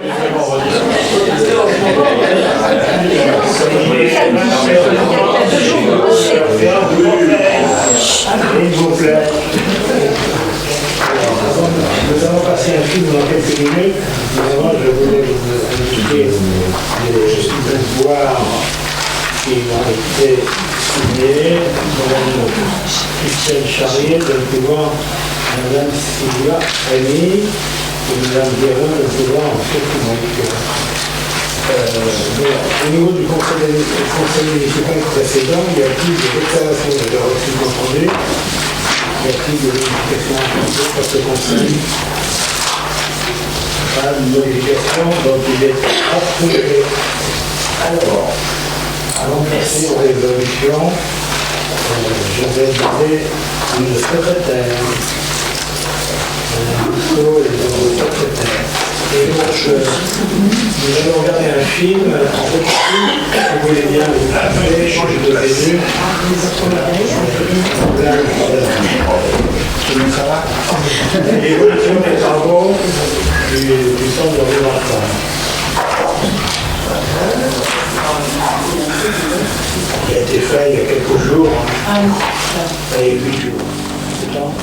Nous allons passer un film dans quelques minutes. Mais avant, je voulais vous indiquer des devoirs qui ont été signés. Madame Christelle Charrier de pouvoir, Madame Sylvia Rémy et Madame Guérin de pouvoir en fait au niveau du conseil municipal précédent, il y a plus de déclarations de reçus contrôlés. Il y a plus de modifications par ce conseil. Pas de modification, donc il est approuvé. Alors, avant de passer aux résolutions, je vais demander une secrétaire. Madame Rousseau est notre secrétaire. Et donc, nous allons regarder un film en petit, si vous voulez bien vous appeler, changer de menu. Ça va? L'évolution des travaux du centre de Rivartan. Il a été fait il y a quelques jours. Il y a 8 jours. C'est temps?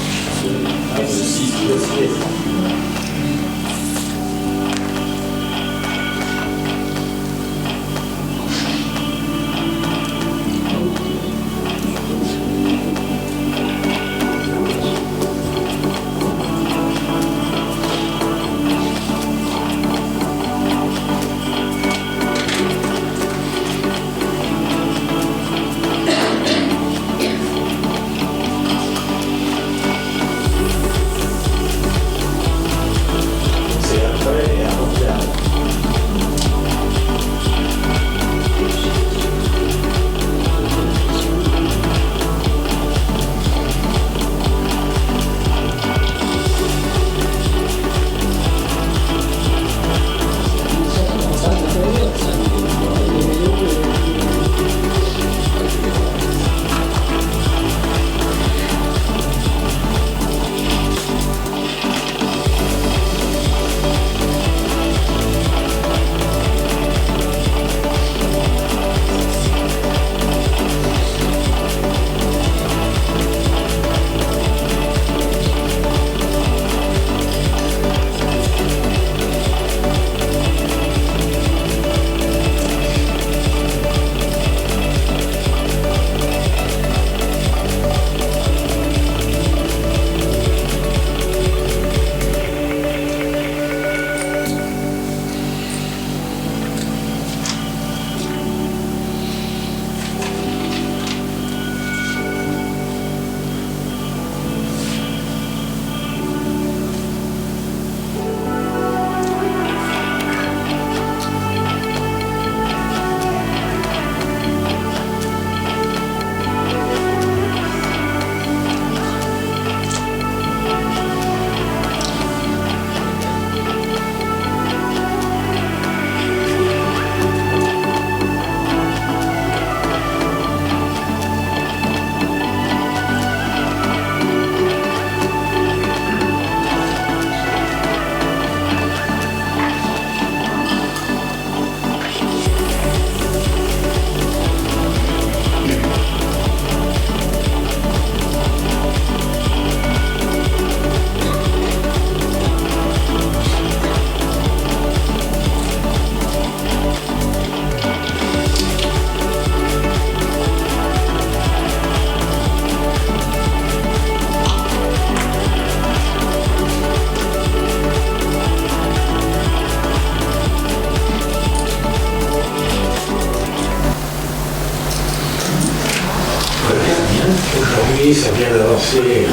Aujourd'hui, ça vient d'avancer.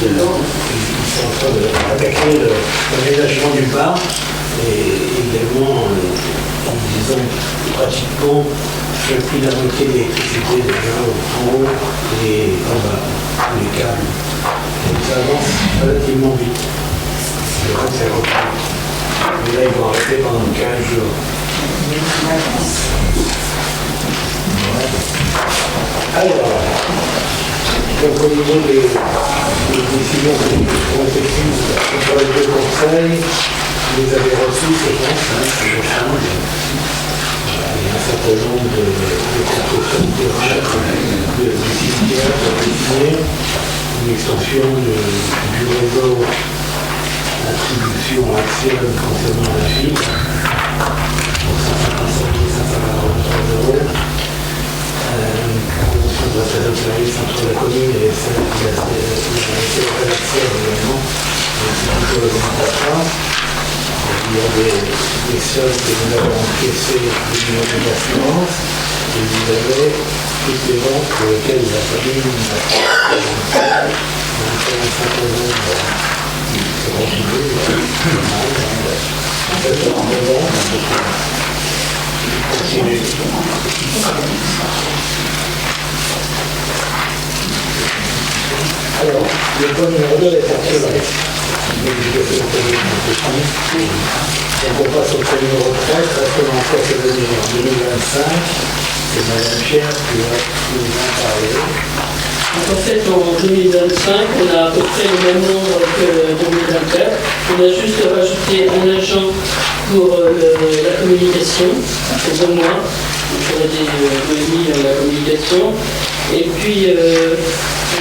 Ils sont en train d'attaquer l'aménagement du parc et également, ils ont pratiquement fait plus de la moitié de l'électricité déjà en haut et en bas, les câbles. Donc ça avance relativement vite. C'est vrai que c'est repris. Mais là, ils vont arrêter pendant 15 jours. Alors, donc au niveau des décisions qui ont été prises par les deux conseils, Vous les avez reçus, je pense, hein, il y a un certain nombre de constructions de cimetières dessinés, une extension du réseau d'attribution ancienne concernant la fibre pour 155 543 €. Convention de passage de service entre la commune et celle qui a été rédactionnelle également, c'est plutôt l'augmentation. Il y a des sommes que nous avons encaissées du numéro d'assurance et vous avez toutes les ventes pour lesquelles la commune a fait un certain nombre de contribuer. En fait, en novembre, on continue. Alors, le point numéro 2 est actuel. Donc on passe au point numéro 13, parce que l'emploi se veut dire en 2025. C'est Mme Pierre qui va nous en parler. En fait, en 2025, on a à peu près le même nombre que 2024. On a juste rajouté un agent pour la communication, pour 2 mois. Donc on a mis la communication. Et puis,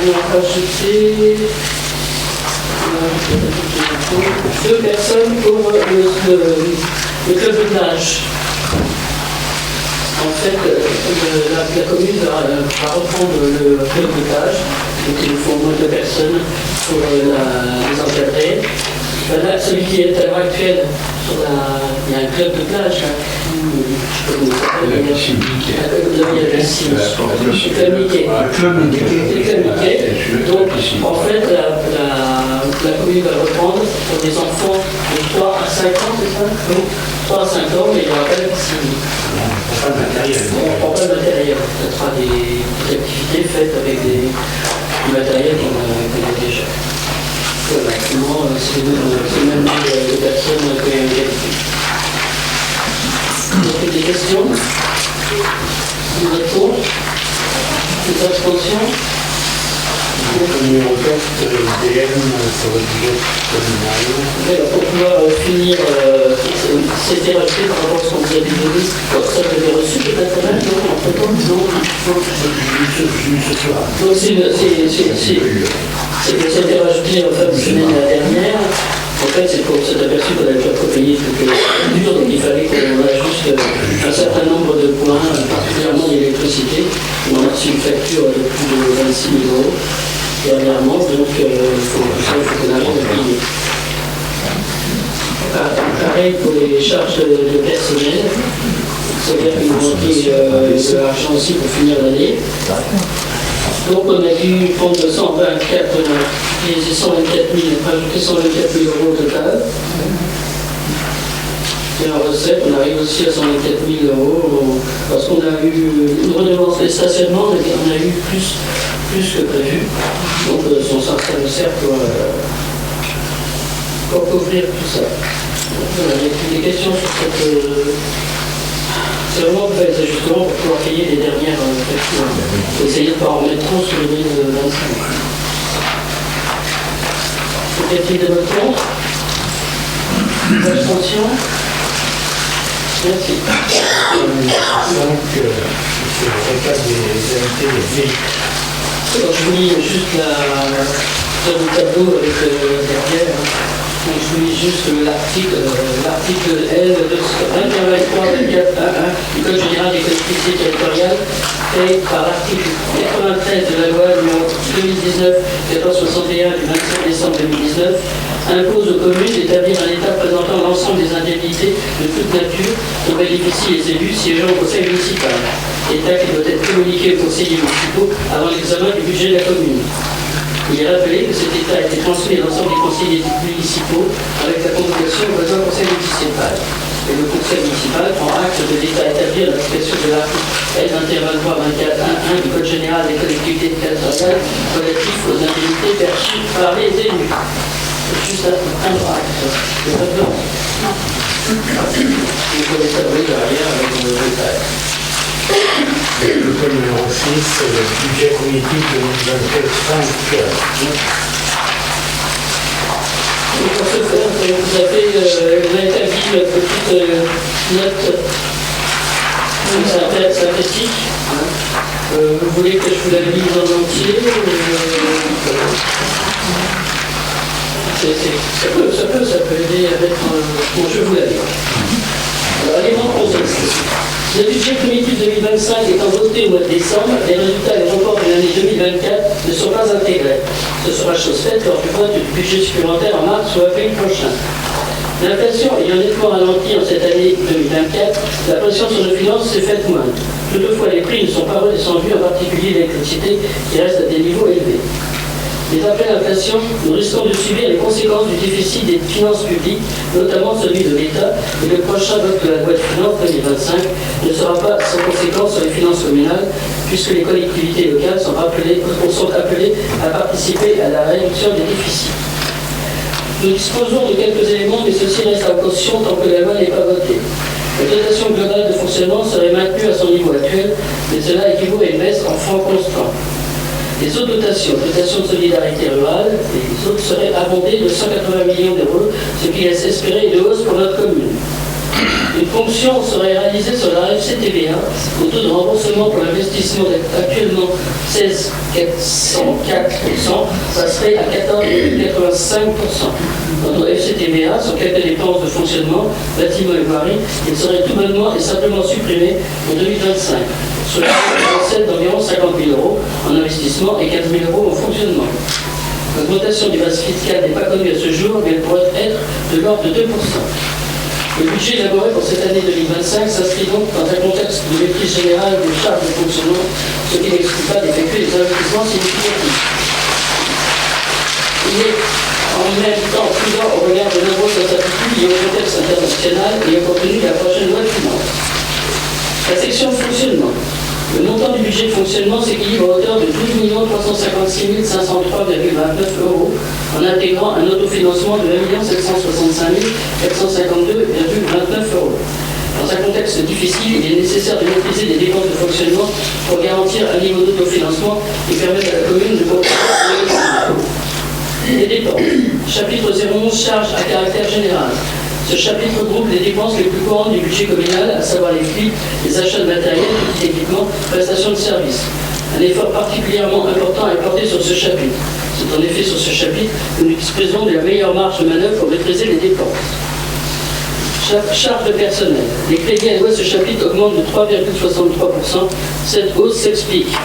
on a rajouté 2 personnes pour le club de plage. En fait, la commune va reprendre le club de plage, donc il faut au moins 2 personnes pour les encadrer. Là, celui qui est à l'heure actuelle, il y a un club de plage, je sais pas comment ça s'appelle. Il y a la piscine. Le club Mickey. Donc, en fait, la commune va reprendre pour des enfants de 3 à 5 ans, c'est ça? Oui. 3 à 5 ans, mais il n'y aura pas de piscine. Pas de matériel. On ne prend pas de matériel. Ce sera des activités faites avec du matériel qu'on a déjà. Voilà, sinon, c'est le même nombre de personnes que d'habitude. Vous avez des questions? Vous êtes pour? Des abstentions? Le numéro 4, IDM sur le budget communal. Pour pouvoir finir, c'était rajouté par rapport à ce qu'on vous avait donné. Ça vous avez reçu peut-être là, non? Entre-temps, non? Donc c'était rajouté en fin de semaine dernière. En fait, c'est qu'on s'est aperçu qu'on n'avait pas payé toutes les factures, donc il fallait qu'on ajuste un certain nombre de points, particulièrement l'électricité. On a reçu une facture de plus de 26 000 € dernièrement, donc il faut qu'on arrive à payer. Pareil pour les charges de personnel, c'est-à-dire qu'il nous manquait de l'argent aussi pour finir l'année. Donc on a dû prendre 124 000, rajouter 124 000 € au total. Et en recette, on arrive aussi à 124 000 € parce qu'on a eu une redevance de stationnement, on a eu plus que prévu. Donc ça nous sert pour couvrir tout ça. Voilà, il y a des questions sur cette... C'est vraiment pour faire des ajustements pour pouvoir payer les dernières factures. Essayer de ne pas en mettre trop sur le 2025. Y a-t-il des votes contre? Abstention? Merci. Donc, c'est le cas des invités des véhicules. Alors, je vous lis juste le tableau avec derrière. Donc, je vous lis juste l'article L 2123-24-1 du Code général des collectivités territoriales, créé par l'article 93 de la loi numéro 2019-1461 du 27 décembre 2019, impose aux communes d'établir un état présentant l'ensemble des indemnités de toute nature dont bénéficient les élus siégeant au conseil municipal. État qui doit être communiqué aux conseillers municipaux avant l'examen du budget de la commune. Il est rappelé que cet état a été transmis à l'ensemble des conseillers municipaux avec la convocation au présent conseil municipal. Et le conseil municipal prend acte de l'état établi à l'application de l'article L2123-24-1 du Code général des collectivités territoriales relatif aux indemnités perçues par les élus. C'est juste un acte. Il n'y a pas de blanc. Vous pouvez savoir derrière avec le détail. Le point numéro 6, c'est le budget politique de 2024-5. Et pour ce faire, vous avez établi une petite note synthétique. Vous voulez que je vous la lise en entier ça peut aider à mettre bon, je vais vous la lire. Alors, élément contexte. Le budget primitif 2025 étant voté au mois de décembre, les résultats et les reports de l'année 2024 ne sont pas intégrés. Ce sera chose faite lors du vote du budget supplémentaire en mars ou avril prochain. L'inflation ayant nettement ralenti en cette année 2024, la pression sur nos finances s'est faite moindre. Toutefois, les prix ne sont pas redescendus, en particulier l'électricité, qui reste à des niveaux élevés. Mais après l'inflation, nous risquons de subir les conséquences du déficit des finances publiques, notamment celui de l'État, et le prochain vote de la loi de finances 2025 ne sera pas sans conséquence sur les finances communales, puisque les collectivités locales sont appelées à participer à la réduction des déficits. Nous disposons de quelques éléments, mais ceci reste en caution tant que la loi n'est pas votée. La dotation globale de fonctionnement serait maintenue à son niveau actuel, mais cela équivaut à une baisse en francs constants. Les autres dotations de solidarité rurale, les autres seraient abondées de 180 millions d'euros, ce qui laisse espérer une hausse pour notre commune. Une ponction serait réalisée sur la FCTVA. Le taux de remboursement pour l'investissement est actuellement 16,404%, ça serait à 14,85%. Quant au FCTVA, sur quelques dépenses de fonctionnement, bâtiments et voiries, il serait tout bonnement et simplement supprimé en 2025. Sur la recette d'environ 50 000 euros en investissement et 15 000 euros en fonctionnement. L'augmentation des bases fiscales n'est pas connue à ce jour, mais elle pourrait être de l'ordre de 2%. Le budget élaboré pour cette année 2025 s'inscrit donc dans un contexte de maîtrise générale des charges de fonctionnement, ce qui n'exclut pas d'effectuer des investissements significatifs. Il est en même temps prudent au regard de nombreuses incertitudes liées au contexte international et au contenu de la prochaine loi de finances. La section de fonctionnement. Le montant du budget de fonctionnement s'équilibre à hauteur de 12 356 503,29 euros en intégrant un autofinancement de 1 765 452,29 euros. Dans un contexte difficile, il est nécessaire de maîtriser les dépenses de fonctionnement pour garantir un niveau d'autofinancement qui permette à la commune de continuer les dépenses. Chapitre 011, charges à caractère général. Ce chapitre regroupe les dépenses les plus courantes du budget communal, à savoir les prix, les achats de matériel, petits équipements, prestations de services. Un effort particulièrement important est porté sur ce chapitre. C'est en effet sur ce chapitre que nous disposons de la meilleure marge de manœuvre pour maîtriser les dépenses. Charges de personnel. Les crédits alloués à ce chapitre augmentent de 3,63%. Cette hausse s'explique.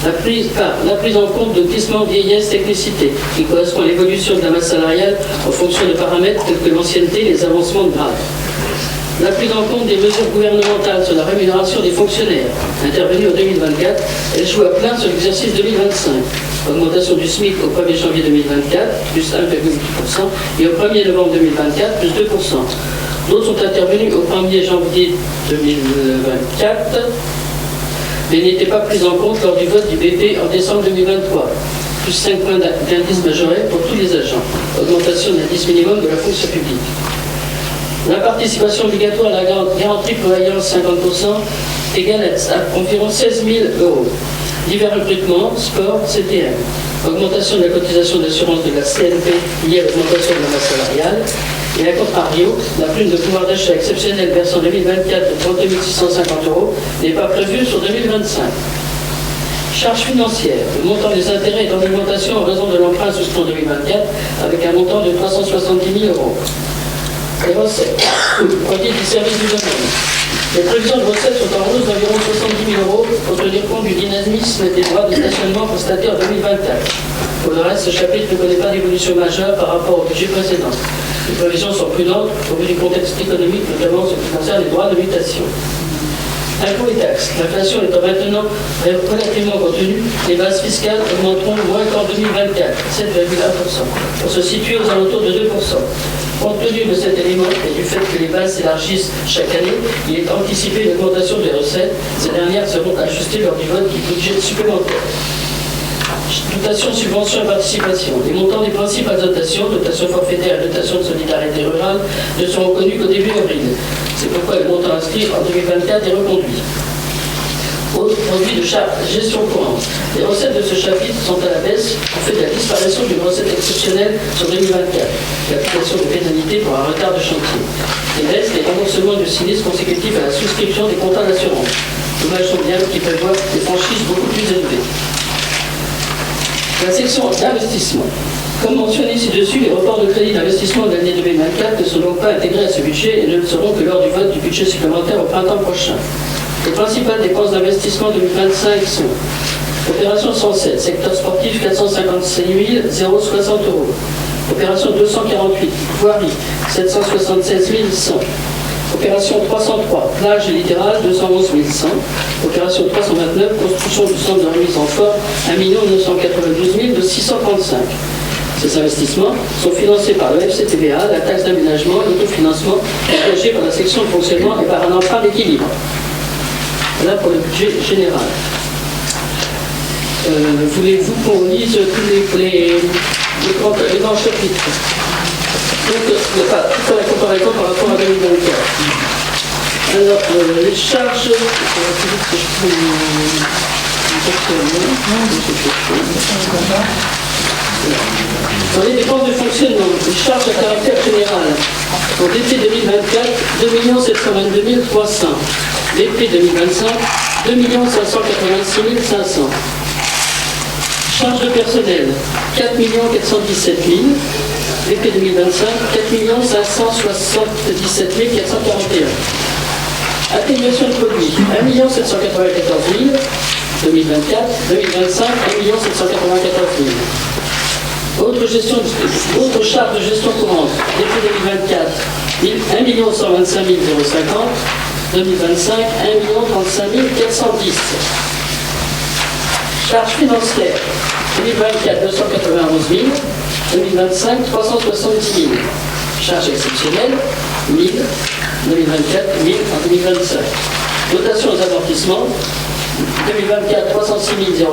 La prise en compte de glissement vieillesse technicité, qui correspond à l'évolution de la masse salariale en fonction de paramètres tels que l'ancienneté et les avancements de grade. La prise en compte des mesures gouvernementales sur la rémunération des fonctionnaires, intervenue en 2024, elle joue à plein sur l'exercice 2025. Augmentation du SMIC au 1er janvier 2024, plus 1,8%, et au 1er novembre 2024, plus 2%. D'autres sont intervenus au 1er janvier 2024, mais n'étaient pas prises en compte lors du vote du BP en décembre 2023. Plus 5 points d'indice majoré pour tous les agents. Augmentation de l'indice minimum de la fonction publique. La participation obligatoire à la garantie prévoyance 50% égale à environ 16 000 euros. Divers recrutements, sport, CTM. Augmentation de la cotisation d'assurance de la CNP liée à l'augmentation de la masse salariale. Et à contrario, la prime de pouvoir d'achat exceptionnelle versée en 2024 de 32 650 euros n'est pas prévue sur 2025. Charges financières. Le montant des intérêts est en augmentation en raison de l'emprunt souscrit en 2024 avec un montant de 370 000 euros. Les recettes. Audit du service du domaine. Les prévisions de recettes sont en hausse d'environ 70 000 euros pour tenir compte du dynamisme des droits de stationnement constatés en 2024. Pour le reste, ce chapitre ne connaît pas d'évolution majeure par rapport au budget précédent. Les prévisions sont prudentes au vu du contexte économique, notamment en ce qui concerne les droits de mutation. Impôts et taxes. L'inflation étant maintenant relativement contenue, les bases fiscales augmenteront moins qu'en 2024, 7,1%, pour se situer aux alentours de 2%. Compte tenu de cet élément et du fait que les bases s'élargissent chaque année, il est anticipé une augmentation des recettes. Ces dernières seront ajustées lors du vote du budget supplémentaire. Dotation, subvention et participation. Les montants des principales dotations, dotation forfaitaire et dotation de solidarité rurale, ne seront connus qu'au début avril. C'est pourquoi le montant inscrit en 2024 est reconduit. Autre produit de gestion courante. Les recettes de ce chapitre sont à la baisse en fait de la disparition d'une recette exceptionnelle sur 2024, l'application de pénalités pour un retard de chantier. Il reste les remboursements de sinistres consécutifs à la souscription des contrats d'assurance. Dommage sont bien qui prévoient des franchises beaucoup plus élevées. La section d'investissement. Comme mentionné ci-dessus, les reports de crédit d'investissement de l'année 2024 ne sont donc pas intégrés à ce budget et ne le seront que lors du vote du budget supplémentaire au printemps prochain. Les principales dépenses d'investissement 2025 sont opération 107, secteur sportif 456 060 €. Opération 248, voirie 776 100. Opération 303, plage et littoral 211 100. Opération 329, construction du centre de remise en forme 1 992 635. Ces investissements sont financés par le FCTVA, la taxe d'aménagement, l'autofinancement engagé par la section de fonctionnement et par un emprunt d'équilibre. Voilà pour le budget général. Voulez-vous qu'on lise tous les grands chapitres? Donc, pas toute la comparaison par rapport à 2024. Alors, les charges... Dans les dépenses de fonctionnement, les charges à caractère général. Pour l'été 2024, 2 722 300. L'été 2025, 2 586 500. Charges de personnel, 4 417 000. L'été 2025, 4 577 441. Atténuation de produits, 1 794 000. 2024, 2025, 1 794 000. Autres charges de gestion courante, l'été 2024, 1 125 050. 2025, 1 035 410. Charges financières, 2024, 291 000. 2025, 370 000. Charges exceptionnelles, 1 000. 2024, 1 000 en 2025. Dotation aux amortissements, 2024, 306 050.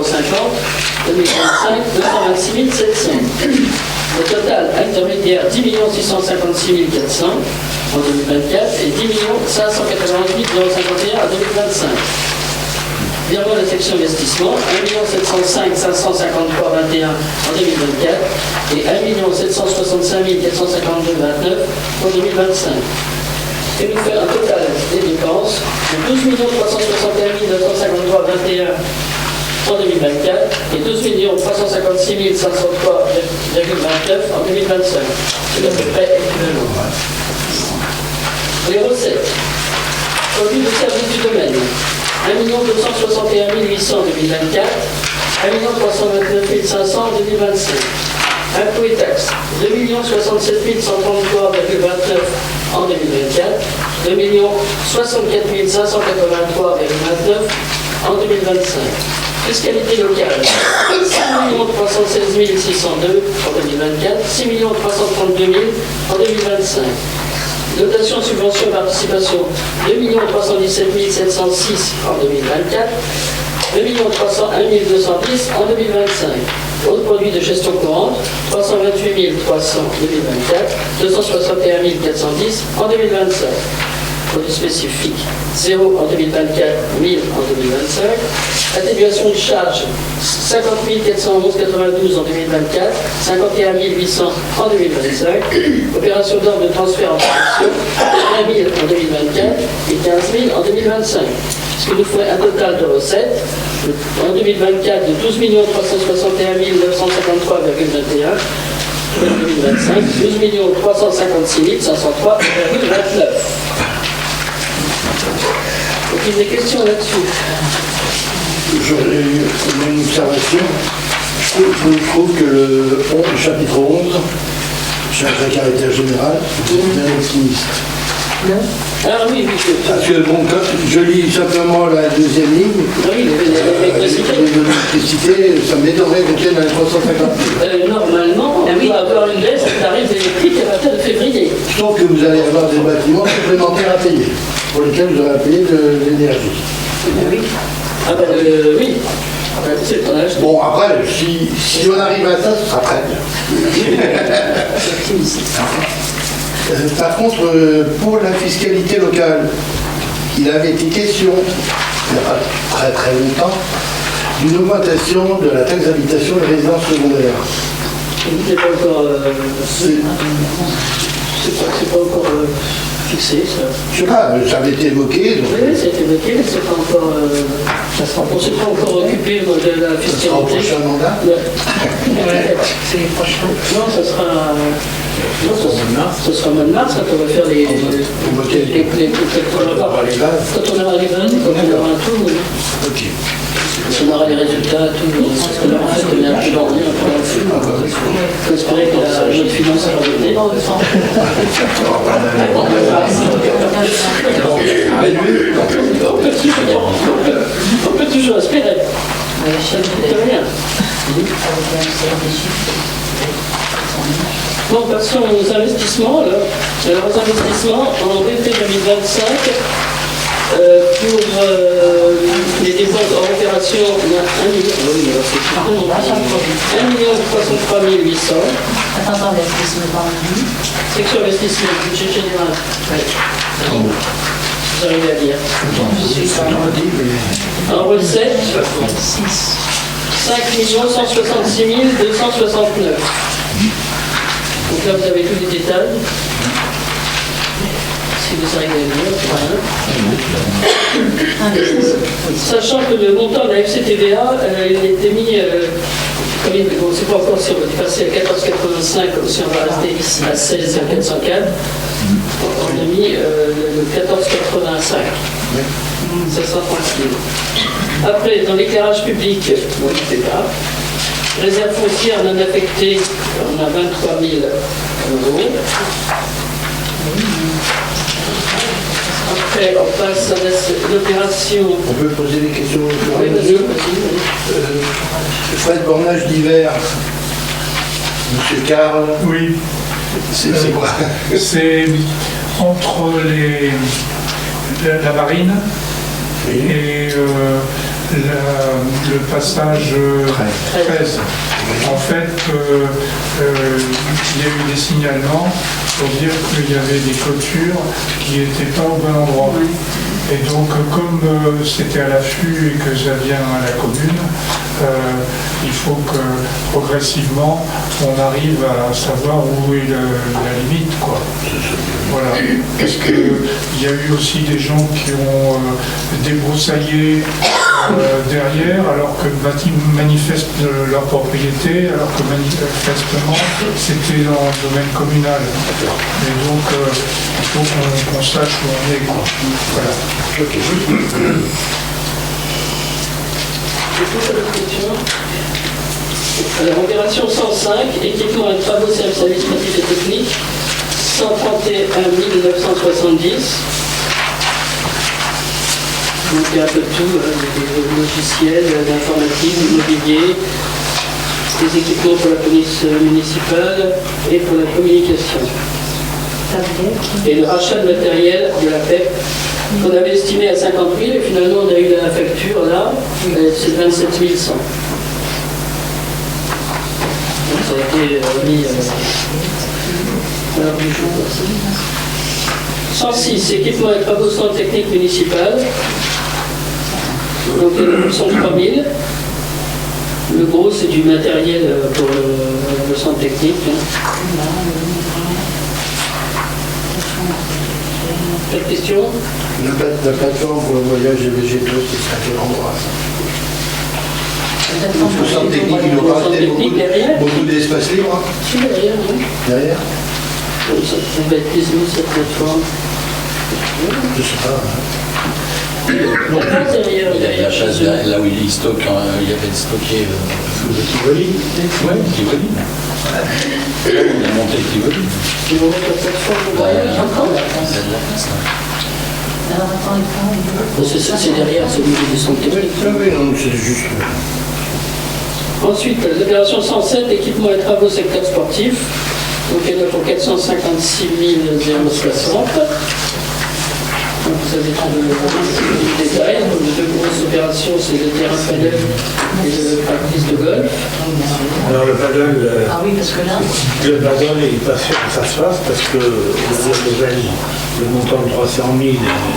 2025, 226 700. Au total, intermédiaire, 10 656 400 en 2024 et 10 588 051 en 2025. Virement de la section investissement, 1 705 553 21 en 2024 et 1 765 452 29 en 2025. Et nous fait un total des dépenses de 12 361 953 21 en 2024 et 12 356 503,29 en 2025. C'est à peu près équivalent. Les recettes. Produits de services du domaine. 1 261 800 en 2024, 1 329 500 en 2025. Impôts et taxes, 2 67 133,29 en 2024, 2 64 583,29 en 2025. Fiscalité locale, 6 316 602 en 2024, 6 332 000 en 2025. Dotation, subvention, participation, 2 317 706 en 2024, 2 301 210 en 2025. Autres produits de gestion courante, 328 300 en 2024, 261 410 en 2025. Produits spécifiques, 0 en 2024, 1000 en 2025. Atténuation de charges, 50 411 92 en 2024, 51 800 en 2025. Opération d'ordre de transfert en production, 1 000 en 2024 et 15 000 en 2025. Ce qui nous ferait un total de recettes en 2024 de 12 361 953,21. En 2025, 12 356 503,29. Aucune des questions là-dessus? J'aurais une observation. Je trouve que le chapitre 11, charge à caractère général, est bien optimiste. Non. Ah oui, oui. Parce que bon, quand je lis simplement la deuxième ligne, oui, l'électricité, ça m'étonnerait qu'on tienne à 350 000. Normalement, on va avoir une baisse des tarifs électriques à partir de février. Je trouve que vous allez avoir des bâtiments supplémentaires à payer, pour lesquels vous aurez à payer de l'énergie. Oui. Ah ben oui. C'est ton âge. Bon, après, si on arrive à ça, ce sera très bien. Par contre, pour la fiscalité locale, il avait été question, il n'y a pas très très longtemps, d'une augmentation de la taxe d'habitation des résidences secondaires. Il n'est pas encore. C'est pas encore fixé, ça. Je sais pas, ça avait été évoqué. Donc, Oui, ça a été évoqué, mais c'est pas encore. On ne s'est pas encore occupé de la ça sera au fiscalité. prochain mandat. C'est les prochains. Non, ça sera. Non, ce sera au mois de mars, quand on va faire les. On va quel- Quand on va les bases. on aura les bases, quand on aura tout, Ok. quand on aura les résultats, tout. Parce que là, en fait, on est un peu dans le flou. On espérait que la loi de finances sera votée. On peut toujours espérer. Ça ne coûte rien. Bon, passons aux investissements. Alors, aux investissements, en VT 2025, pour les dépenses hors opération, on a 1 million. Oui, alors c'est 1 303 800. Attends, l'investissement par an. Section investissement, budget général. Vous arrivez à lire. En recette, 5 166 269. Donc là, vous avez tous les détails. Si vous arrivez à lire, sachant que le montant de la FCTVA, il a été mis, bon, c'est pas encore si on va passer à 14,85 ou si on va rester ici à 16,404, on a mis le 14,85. 730 000. Après, dans l'éclairage public, bon, je ne sais pas. Réserve foncière non affectée, on a 23 000 euros. Après, on passe à l'opération. On peut poser des questions au fur et Oui, à vas-y, mesure. vas-y. Frais de bornage d'hiver, Monsieur Carl, Oui, c'est quoi? c'est entre la marine et le passage 13. En fait, il y a eu des signalements pour dire qu'il y avait des clôtures qui n'étaient pas au bon endroit. Et donc, comme c'était à l'affût et que ça vient à la commune, il faut que progressivement on arrive à savoir où est la limite, quoi. Voilà. Parce qu'il y a eu aussi des gens qui ont débroussaillé derrière, alors que manifestent leur propriété, alors que manifestement c'était dans le domaine communal. Et donc il faut qu'on sache où on est, quoi. Voilà. Alors, opération 105, équipement et travaux, services administratifs et techniques, 131 970. Donc il y a un peu de tout, des logiciels, l'informatique, l'immobilier, des équipements pour la police municipale et pour la communication. Et le rachat de matériel de la PEP qu'on avait estimé à 50 000 et finalement on a eu la facture là, c'est 27 100. Donc ça a été remis à l'heure du jour. 106, équipement et travaux centre technique municipal. Donc le 103 000. Le gros c'est du matériel pour le centre technique. Pas de questions? La plateforme pour le voyage des végétaux, c'est à quel endroit ça? Parce que le centre technique, il aura beaucoup d'espace libre. Si, derrière, oui. Derrière? Ça va être désigné cette plateforme. Je sais pas. Derrière, Il y a chasse là où il stocke, il y avait stocké Le Tivoli. ouais, Tivoli. Il a monté le Tivoli. ils vont mettre la plateforme de voyage encore. Il y a de la place là. C'est derrière celui du centre théorique. Ah oui, non, c'est juste. Ensuite, l'opération 107, équipement et travaux secteur sportif. Donc il y en a pour 456 060. Vous avez tout le détail. Les deux grosses opérations, c'est le terrain padel et le practice de golf. Alors le paddle, Ah oui, parce que là, le paddle, il n'est pas sûr que ça se fasse parce que le montant de 300 000, il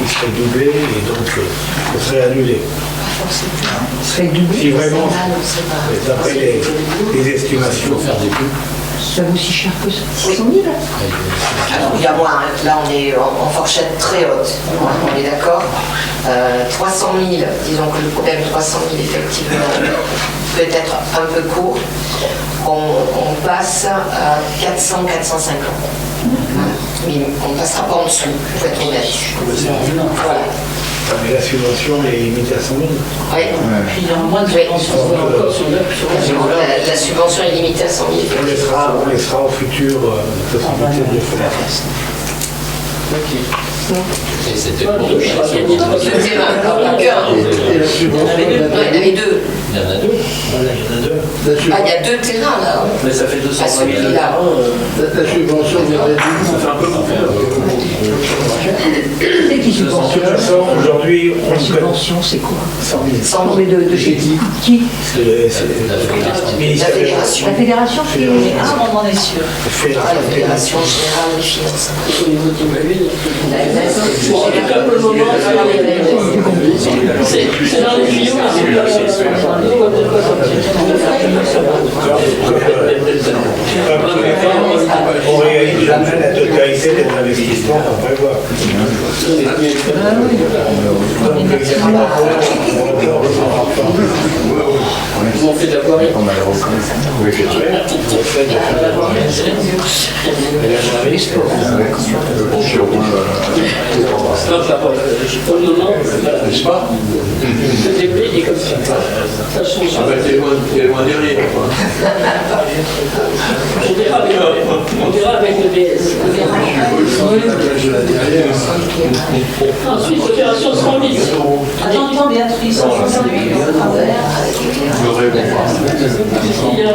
serait doublé et donc ce serait annulé. serait doublé. Si vraiment, c'est pas. d'après les estimations, Ça vaut si cher que ça. 100 000 Alors, il y a moins, hein. Là on est en fourchette très haute, on est d'accord. 300 000, disons que le problème 300 000 effectivement peut être un peu court. On passe à 400, 450. Mais on ne passera pas en dessous, il faut être honnête. Voilà. mais la subvention est limitée à 100 000. Oui. Puis il y a moins de Oui. subventions. La subvention est limitée à 100 000. On laissera au futur possibilité de le faire. Et c'était Pas pour deux, je crois qu'il y a mis trois Deux terrains, donc un. Et la subvention, Non, il y en avait deux. Il y en a deux. Voilà, il y en a deux. la Ah, il y subvention, a deux terrains là. Mais ça fait 200 À celui-là. la subvention viendrait d'où? Ça fait un peu beaucoup. C'est qui De toute subventionne façon, aujourd'hui, on La se subvention, c'est quoi 100 000. 100 Non, 000. mais de chez qui Qui C'est le ministère La fédération. La fédération qui Ah, on en est sûr. Ah, la fédération générale des finances. au niveau du commune. La Bon, en tout cas, pour le moment, c'est dans les tuyaux. On ne réalise jamais la totalité des investissements qu'on prévoit. On fait de la voirie. On a les reconnaître. Oui, c'est vrai. Pour le moment, voilà. N'est-ce pas? Le début est comme ça. Ça change. Ah bah t'es loin derrière, quoi. On verra avec le BS. Ensuite, opération 100 000. Attends, Béatrice, on va saluer au travers. Le rêve, Qu'est-ce qu'il y a?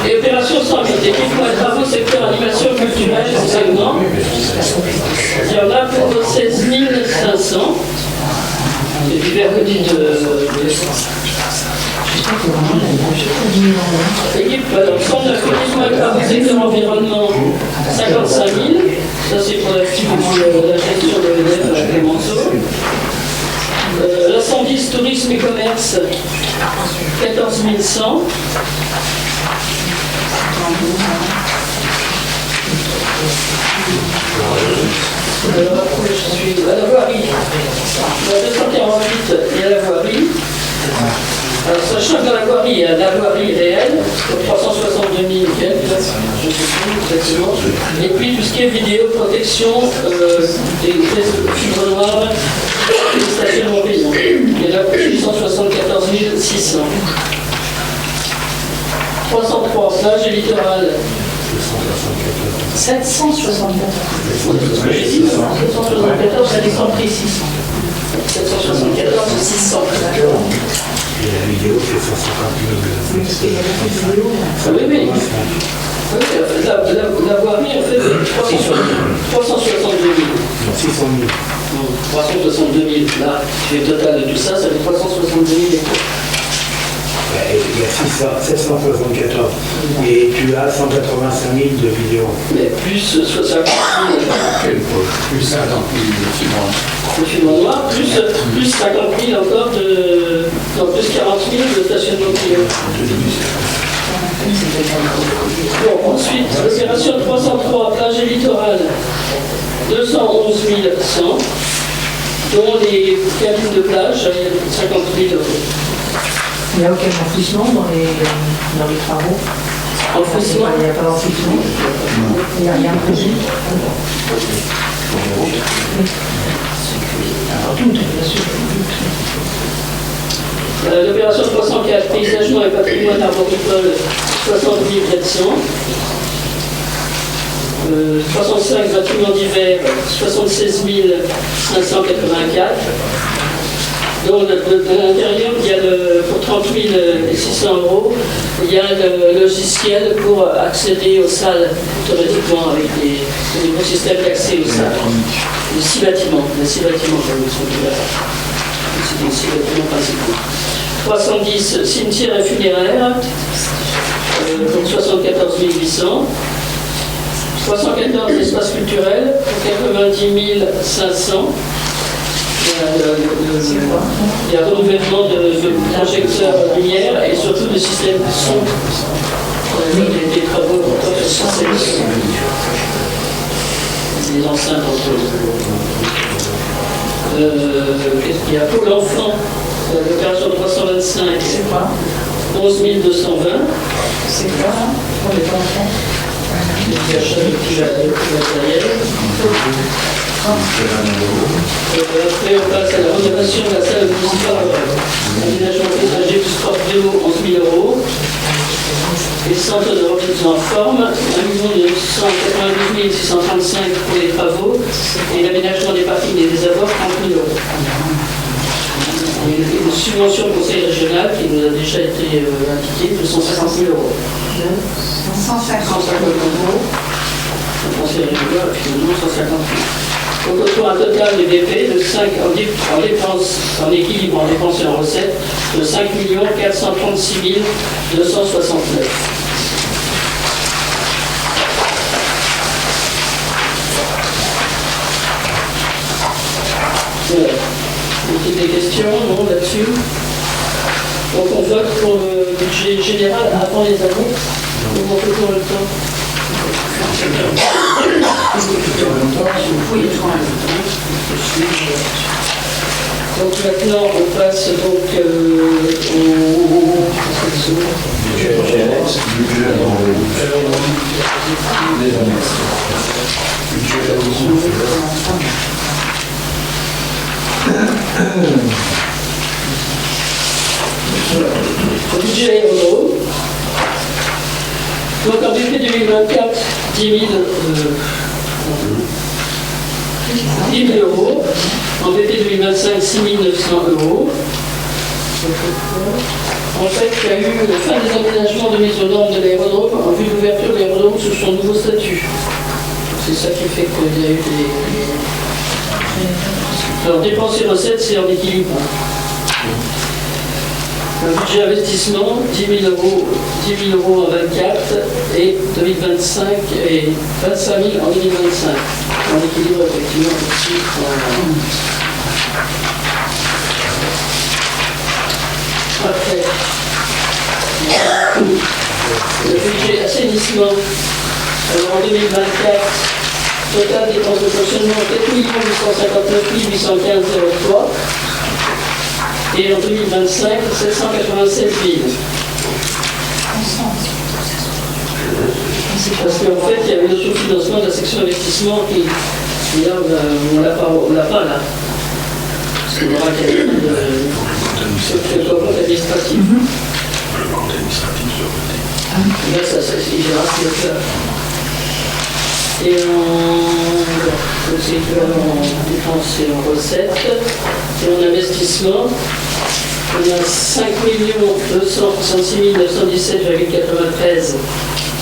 Et opération 100 000, équipement et travaux secteur animation culturelle, c'est grand. Il y en a pour 16 500. C'est divers petits équipe, alors 109 équipements et travaux secteur environnement, 55 000. Ça c'est pour la gestion de l'EDF à Clémenceau. La 110 tourisme et commerce, 14 100. Alors après, je suis à la voirie. La 248, il y a la voirie. Alors, sachant que dans la voirie, il y a la voirie réelle, pour 362 000 quelques, je ne sais plus exactement. Et puis tout ce qui est vidéo, protection, des fibres noires, des stationnements payants. Il y en a pour 674 600. 303, plage et littoral. 774. C'est ce que j'ai dit, 774, ça descend pris 600. 774, 600. Et la vidéo, c'est 150 000. Oui, oui. La voirie, en fait, 362 000. 600 000. 362 000. Là, tu fais le total de tout ça, ça fait 362 000 euros. Il y a 774. Et tu as 185 000 de vidéos. Mais plus 60 000 Plus 50 000 de film en noir, plus 50 000 encore de. Non, plus 40 000 de stationnement payant. Bon, ensuite, l'opération 303, plage et littoral, 211 100, dont les cabines de plage, il y a 50 000 euros. Il n'y a aucun enfouissement dans les travaux. Enfouissement. Il n'y a pas d'enfouissement. Il n'y a rien prévu. Tout, bien sûr. L'opération 304, paysagement et patrimoine arboricole, 60 400. 305, bâtiments d'hiver, 76 584. Donc de l'intérieur, il y a pour 30 30 600 €, il y a le logiciel pour accéder aux salles automatiquement avec les nouveaux systèmes d'accès aux salles. Les 6 bâtiments, sont là. C'est les 6 bâtiments principaux. 310 cimetières et funéraires, donc 74 800. 314 espaces culturels pour 90 500. Il y a renouvellement de projecteurs lumière et surtout de systèmes de son. Des travaux importants sur les enceintes entre qu'est-ce qu'il y a pour l'enfant? L'opération 325, 11 220. C'est quoi pour les enfants? Les achats de petits matériel. Après, on passe à la rénovation de la salle municipale. Aménagement paysager du sport vélo, 11 000 €. Les centres de remise en forme, 1 192 635 pour les travaux. Et l'aménagement des parkings et des abords, 30 000 €. Et une subvention au conseil régional qui nous a déjà été indiquée de 150 000 €. 150 000 €. Le conseil régional, finalement, 150 000 €. Donc, on trouve un total de BP de 5 en dépenses, en équilibre, en dépenses et en recettes, de 5 436 269. Voilà. Des questions, non, là-dessus? Donc, on vote pour le budget général avant les annonces. On fait pour le temps. Donc maintenant on passe donc au budget annexe. au budget aérodrome. Donc en BP 2024, 10 000 €. En BP 2025, 6 900 €. En fait, il y a eu la fin des aménagements de mise aux normes de l'aérodrome en vue de l'ouverture de l'aérodrome sous son nouveau statut. C'est ça qui fait qu'il y a eu des... Alors, dépenses et recettes, c'est en équilibre. Le budget investissement, 10 000 € en 24 et 2025 et 25 000 en 2025. En équilibre effectivement aussi. Après, le budget assainissement. Alors en 2024, total dépenses de fonctionnement 4 859 815 €. Et en 2025, 787 000. Parce qu'en fait, il y avait le sous-financement de la section investissement qui là, on l'a pas là. Parce qu'il y aura le compte administratif. Le compte administratif sur Là, il gérera ce là. Et c'est équivalent en dépenses et en recettes. Et en investissement, on a 5 266 917,93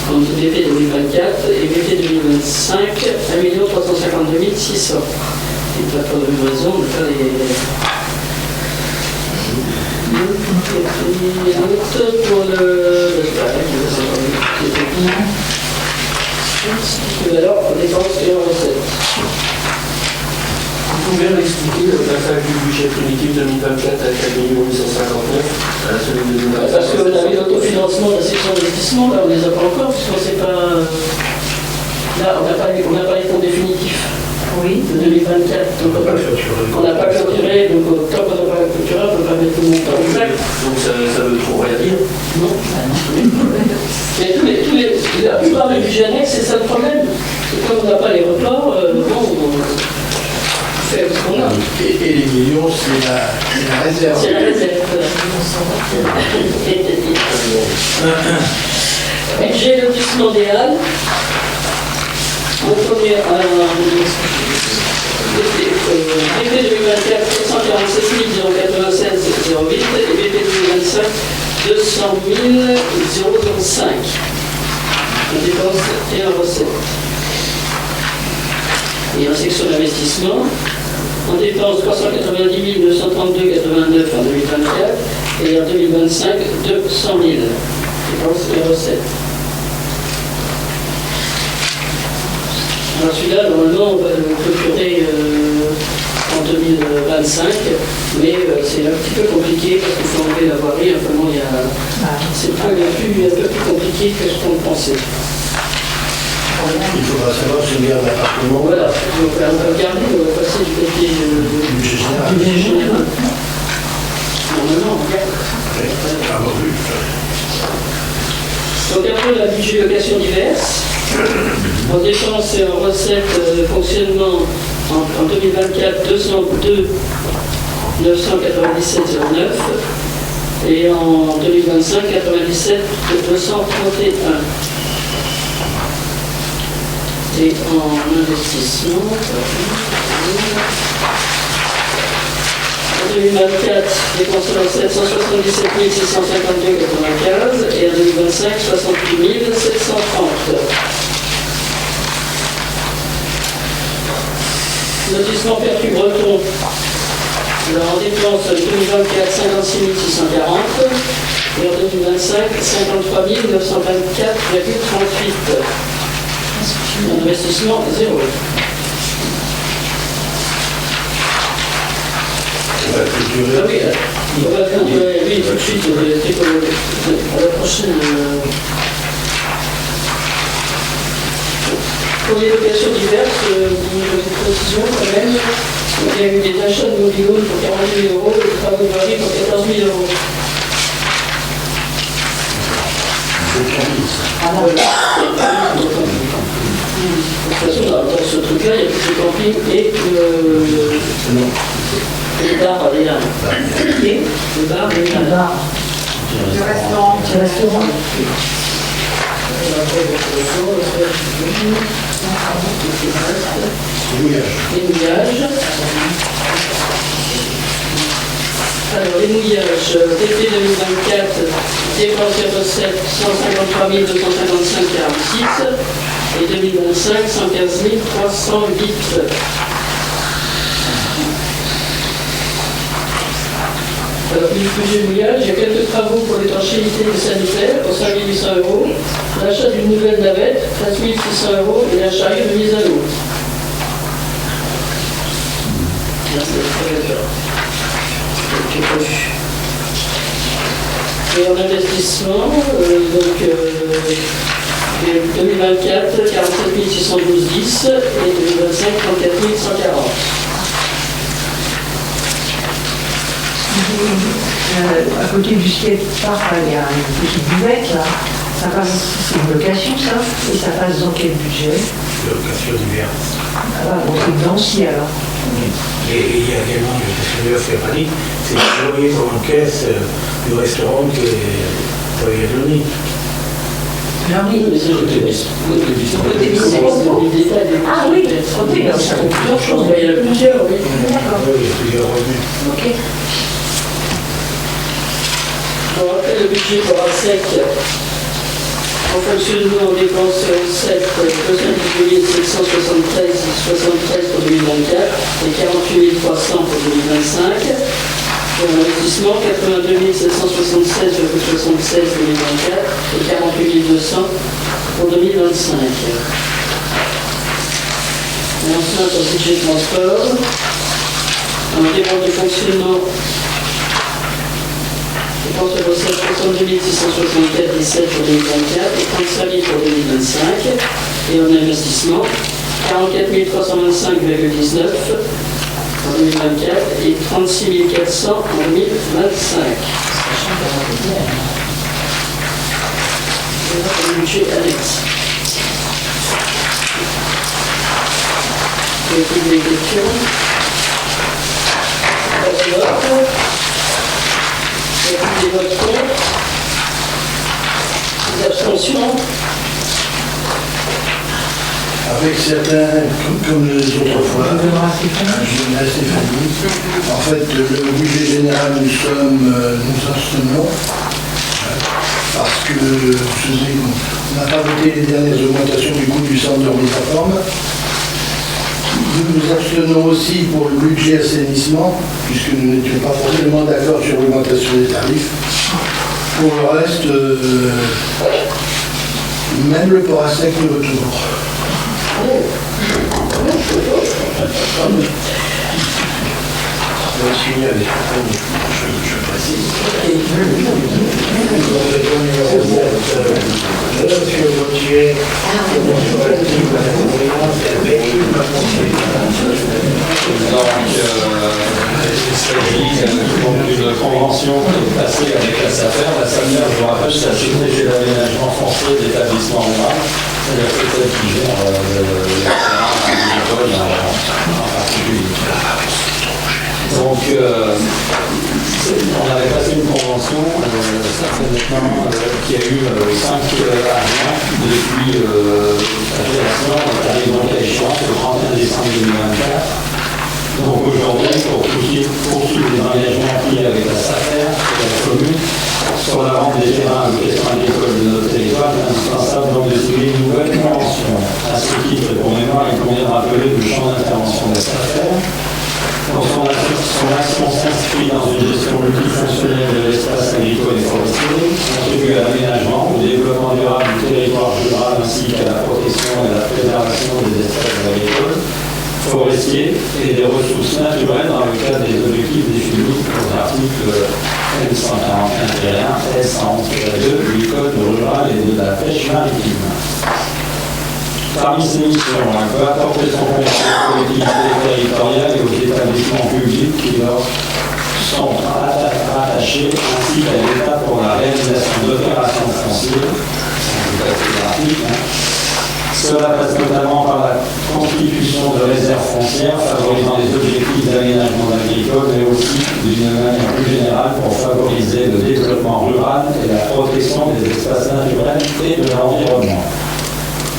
en BP 2024 et BP 2025, 1 352 600. Et pas pour de raison de faire les notes pour le... Alors, dépenses et en recettes. Vous pouvez m'expliquer le passage du budget primitif 2024 à 4 859 à celui de 2025? Parce qu'on a eu l'autofinancement de la section d'investissement, là on ne les a pas encore, puisqu'on ne sait pas. Là, on n'a pas les comptes définitifs. Oui. De 2024. Donc on n'a pas clôturé, donc tant qu'on n'a pas clôturé, on ne peut pas mettre le montant exact. Donc ça veut trop rien dire? Non. Mais la plupart des budgets annexes, c'est ça le problème. Comme on n'a pas les reports, on fait ce qu'on a. Et les millions, c'est la réserve. C'est la réserve. Budget lotissement des Halles. On premier BP 2024, 747 096 08 et BP 2025 200 005 en dépenses et en recettes. Et en section d'investissement, en dépenses 390 932,89 en 2024 et en 2025 200 000 dépenses et recettes. Alors celui-là, normalement, on va le clôturer en 2025, mais c'est un petit peu compliqué parce qu'il faut enlever la voirie. Enfin, bon, c'est un peu plus compliqué que ce qu'on pensait. Il faudra savoir si on garde l'appartement. Voilà, donc on va regarder, on va passer du côté du budget général. Normalement, on regarde. Donc après la budget location diverses, en dépenses et en recettes de fonctionnement en 2024 202 997,09 et en 2025 97 231. Et en investissement, en 2024, dépenses et recettes 177 652,95 et en 2025 68 730. Lotissement Pertuis-Breton. Alors en dépenses 2024 56 640 et en 2025 53 924,38. En investissement 0. Ah oui, on va faire oui, tout de suite pour la prochaine. Pour les locations diverses, une précision quand même, il y a eu des achats de mobilhomes pour 40 000 euros et des travaux de voirie pour 14 000 euros. De toute façon, dans ce truc-là, il y a plus de camping et le bar à l'Élan. Le bar à l'Élan. Le restaurant. Le restaurant. Les mouillages. Alors, les mouillages, TT 2024, dépenses et recettes 153 255,46 et 2025 115 308. Alors, du budget mouillage, il y a quelques travaux pour l'étanchéité des sanitaires pour 5 800 euros, l'achat d'une nouvelle navette, 13 600 euros et la charrue de mise à l'eau. Et en investissement, donc 2024, 47 612,10 et 2025, 34 140. À côté du skatepark, il y a une petite buvette là. Ça passe, c'est une location ça, et ça passe dans quel budget? Location diverses. Ah, bon, c'est Nancy alors. Et il y a également le gestionnaire Ferrari, c'est le loyer pour en caisse du restaurant que vous avez donné. Ah oui, ah oui, ok, donc ça fait plusieurs choses. Il y en a plusieurs, oui. D'accord. Oui, il y a plusieurs revenus. Ok. On rappelle le budget pour un sec en fonctionnement en dépenses 7, 78 773,73 pour 2024 et 48 300 pour 2025. Et en investissement, 82 776,76 2024 et 48 200 pour 2025. Et enfin, pour le budget de transport, en dépenses de fonctionnement, dépenses de recettes 62 664,17 pour 2024 et 35 000 pour 2025. Et en investissement, 44 325,19 en 2024 et 36 400 en 2025. C'est notre budget annexe. Et puis des questions. Des votes contre. Des abstentions. avec certains, comme les autres fois, jeunesse et famille. En fait, le budget général, nous abstenons, parce que, vous savez, on n'a pas voté les dernières augmentations du coût du centre de remise à forme. Nous nous abstenons aussi pour le budget assainissement, puisque nous n'étions pas forcément d'accord sur l'augmentation des tarifs. Pour le reste, même le port à sec nous retourne. Je précise. Monsieur Gauthier, il s'agit d'une convention qui est passée avec la SAFER. La SAFER, je vous rappelle, c'est la Société d'aménagement foncier d'établissement rural. C'est-à-dire que c'est celle qui gère le terrain agricole en particulier. Donc, on avait passé une convention, ça fait maintenant, qui a eu 5 avions depuis la création, on arrive donc à échéance le 31 décembre 2024. Donc aujourd'hui, pour poursuivre les engagements pris avec la SAFER et la commune sur la vente des terrains à location agricole de notre territoire, il est indispensable donc de signer une nouvelle convention. À ce titre, pour mémoire, il convient de rappeler le champ d'intervention de la SAFER. Donc son action s'inscrit dans une gestion multifonctionnelle de l'espace agricole et forestier, contribue à l'aménagement, au développement durable du territoire rural ainsi qu'à la protection et à la préservation des espaces agricoles, forestiers et des ressources naturelles dans le cadre des objectifs définis aux articles L141-1, S111-2 du Code rural et de la pêche maritime. Parmi ces missions, elle peut apporter son conseil aux collectivités territoriales et aux établissements publics qui leur sont rattachés, ainsi qu'à l'État pour la réalisation d'opérations foncières. Cela passe notamment par la constitution de réserves foncières favorisant les objectifs d'aménagement agricole, mais aussi d'une manière plus générale pour favoriser le développement rural et la protection des espaces naturels et de l'environnement.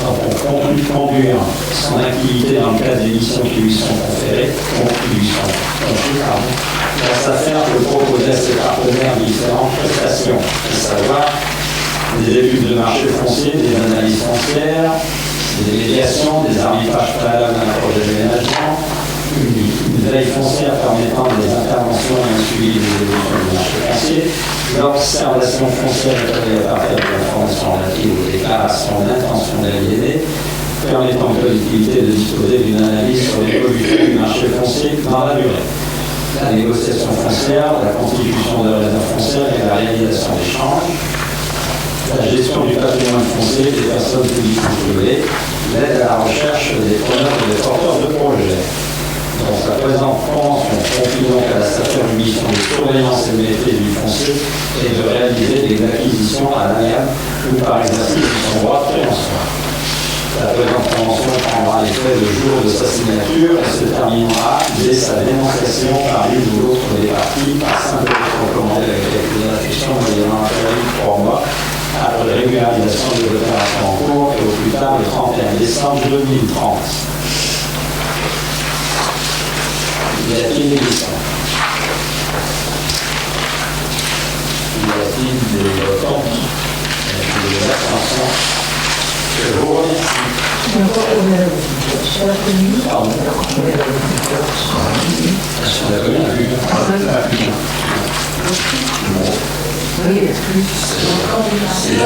Donc on continue de conduire son activité dans le cadre des missions qui lui sont conférées, la SAFER peut proposer à ses partenaires différentes prestations, à savoir des études de marché foncier, des analyses foncières, des médiations, des arbitrages préalables à un projet d'aménagement, une veille foncière permettant des interventions et un suivi des évolutions du marché foncier, l'observation foncière établie à partir de l'information relative aux déclarations d'intention d'aliéner, permettant aux collectivités de disposer d'une analyse sur l'évolution du marché foncier dans la durée. La négociation foncière, la constitution de réserves foncières et la réalisation d'échanges, la gestion du patrimoine foncier des personnes publiques ou privées, l'aide à la recherche des preneurs et des porteurs de projets. Donc la présente convention confie donc à la SAFER une mission de surveillance et de maîtrise du foncier et de réaliser des acquisitions à l'amiable ou par exercice de son droit de préemption. La présente convention prendra l'effet le jour de sa signature et se terminera dès sa dénonciation par l'une ou l'autre des parties par simple recommandé avec l'exécution moyennant un période de 3 mois après régularisation des opérations en cours et au plus tard le 31 décembre 2030. Y a-t-il des questions? Y a-t-il des votants? Y a-t-il des abstentions? Je vous remercie. Sur la commune. Pardon. Sur la commune. Oui, C'est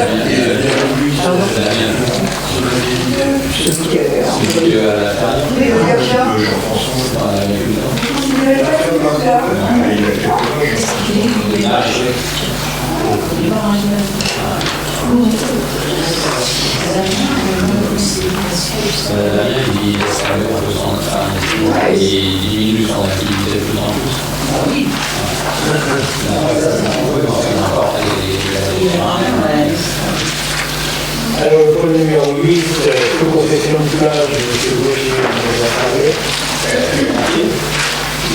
la il diminue son activité de plus en plus. Oui. Alors, le point numéro 8, concession de plage, M. Gauthier nous a parlé.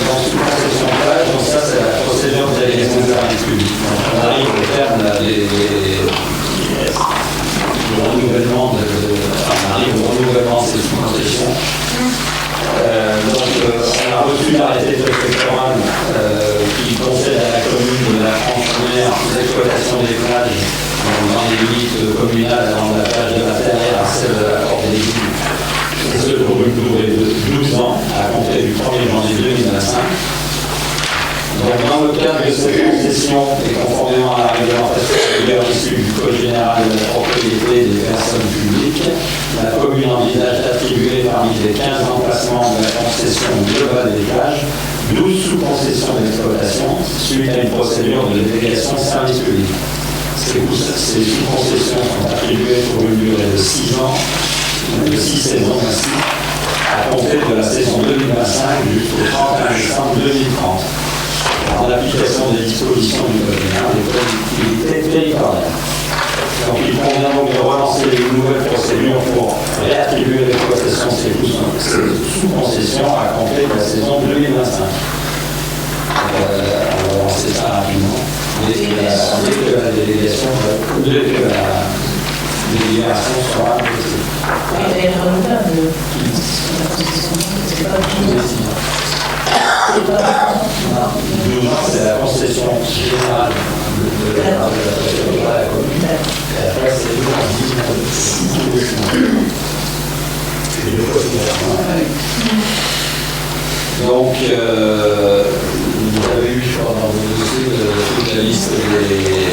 Concession de plage, donc ça c'est la procédure de délégation de service public. Donc on arrive au terme du renouvellement on arrive au renouvellement, c'est ce qu'on l'exploitation des plages dans les limites communales allant de la plage de la Terre à celle de la Porte des Îles, ce pour une durée de 12 ans à compter du 1er janvier 2025. Donc, dans le cadre de cette concession et conformément à la réglementation issue du Code général de la propriété des personnes publiques, la commune envisage d'attribuer parmi les 15 emplacements de la concession globale des plages 12 sous-concessions d'exploitation suite à une procédure de délégation de service public. Ces sous-concessions sont attribuées pour une durée de 6 ans, de 6 saisons ainsi, à compter de la saison 2025 jusqu'au 31 décembre 2030. En application des dispositions du Code général des collectivités territoriales. Donc il convient donc de relancer une nouvelle procédure pour réattribuer l'exploitation de ces sous-concessions à compter de la saison 2025. On va lancer ça rapidement. Dès que la délégation, dès que la délibération sera adoptée. Elle est renouvelable. C'est pas c'est la concession générale de la commune. Et après, c'est donc, vous avez eu, je crois, dans vos dossiers, toute la liste des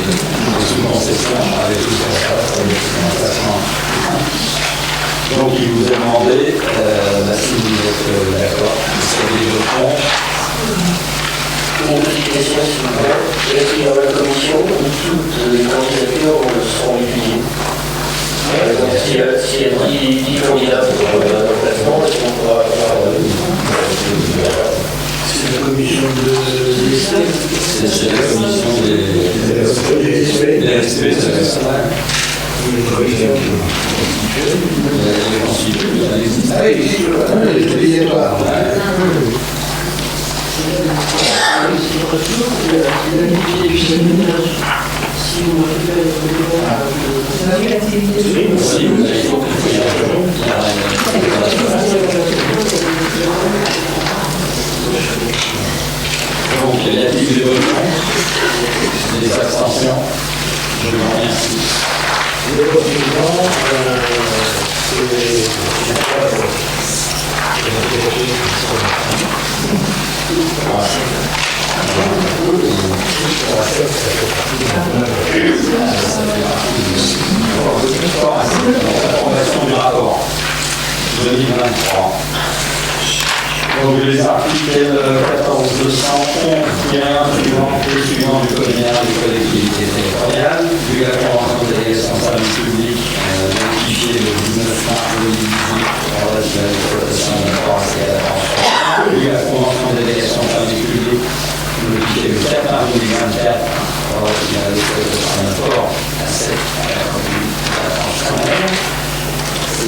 sous-concessions avec tout ça. Donc, il vous est demandé, si vous êtes d'accord, si vous avez votre compte. Une petite question, s'il vous plaît. Est-ce qu'il y aura la commission où toutes les candidatures seront étudiées? Donc, s'il y a 10 candidats pour l'emplacement, est-ce qu'on pourra avoir C'est la commission de c'est la commission des SP, c'est ça. Ah oui, les obligatoires. Donc, il y a des votes, des abstentions. Je vous remercie. Le président, Approbation du rapport 2023. Donc les articles 14, 211, suivant du Code général des collectivités territoriales, vu la convention de délégation de service public notifiée le 19 mars 2018 relative à l'exploitation de la force et à la pension, vu la convention de délégation de service public notifiée le 4 mars 2024 relative à l'exploitation d'un port à 7 à la commune à la pension.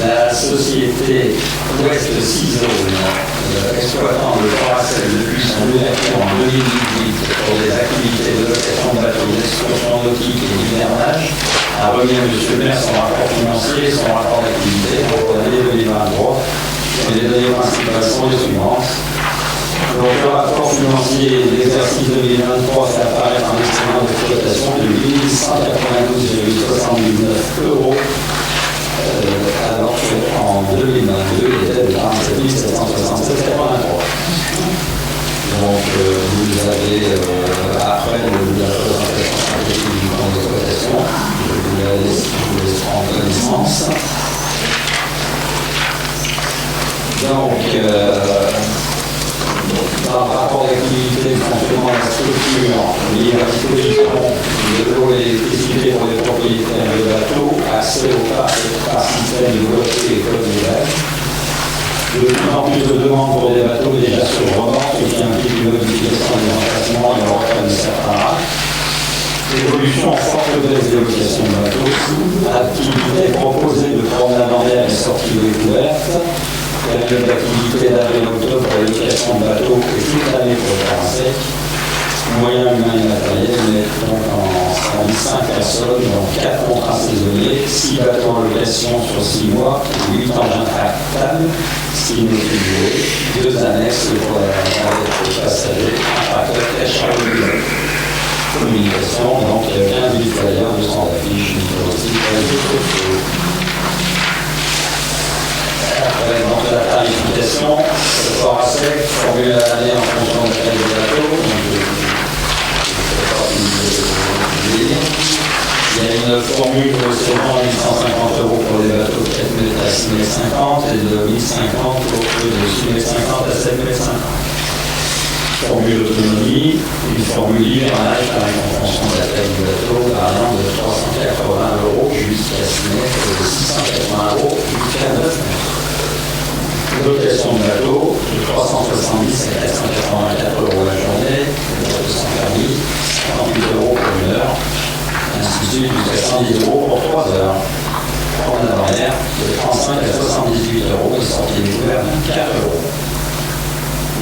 La société Ouest 6 zones exploitant le port à sel depuis son ouverture en 2018 pour des activités de location de bateaux, d'excursion nautique et d'hivernage a remis à M. le maire son rapport financier et son rapport d'activité pour l'année 2023. Et les données principales sont les suivantes. Donc le rapport financier d'exercice 2023 fait apparaître un estimant d'exploitation de 1192,79 €. Alors qu'en 2022, il était de 47 767,83. Donc vous avez, après la présentation synthétique du plan d'exploitation, je vous laisse prendre connaissance. Donc, dans le rapport d'activité de fonctionnement de la structure, lié à la disposition de l'eau et l'électricité pour les propriétaires de bateaux, accès au parc par système de bloqué et code d'élèves. De plus en plus de demandes pour des bateaux déjà sur remorque, ce qui implique une modification des emplacements et le retrait de certains racks. Évolution en forte baisse des locations de bateaux. Activité proposée de promenade en mer et sortie de découverte. Période d'activité d'avril-octobre pour les locations de bateaux et toute l'année pour le français. Moyens humains et matériels, mais donc en service 5 personnes, donc 4 contrats saisonniers, 6 bateaux en location sur 6 mois, 8 engins tractables, 6 nautiques, 2 annexes pour la navette passager, un tracteur cache. communication, donc 15 000 flyers, 200 affiches, 1000 politiques, réseaux sociaux. Après, donc la tarification, le port à sec, formule à l'année en fonction de la taille des bateaux. Il y a une formule de seulement 1150 € pour les bateaux de 4 000 à 6 050 et de 1050 pour ceux de 6 050 à 7 050. Formule autonomie, une formule hivernage par en fonction de la taille du bateau, allant de 380 € jusqu'à 6 mètres et de 680 € jusqu'à 9 mètres. Location de bateau de 370 à 484 € la journée, sans permis, 58 € pour une heure, ainsi de suite jusqu'à 110 € pour 3 heures. En avant-air, de 35 à 78 € et sortie découverte de 4 €.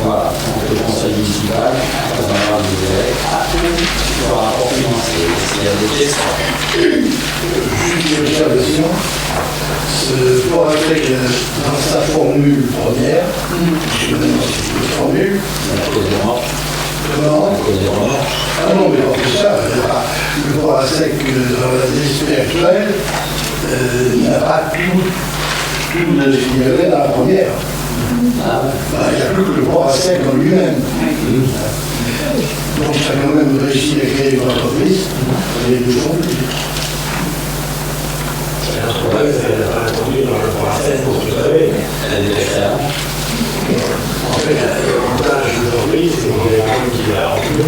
Voilà, donc le conseil municipal, après avoir des délais, le rapport financier. S'il y a des questions. Juste une observation. Ce port à sec, dans sa formule première, je vais donner une formule. Comment? Ah non, mais en tout ça, le port à sec dans la DSP actuelle n'a pas tout le figuré dans la première. Il n'y a plus que le port à sec en lui-même. Donc ça a quand même réussi à créer une entreprise, et les deux sont plus. L'entreprise, elle n'a pas attendu dans le port à sec pour tout savez. Elle est créée. En fait, l'avantage de l'entreprise, c'est qu'on est un qui l'a rempli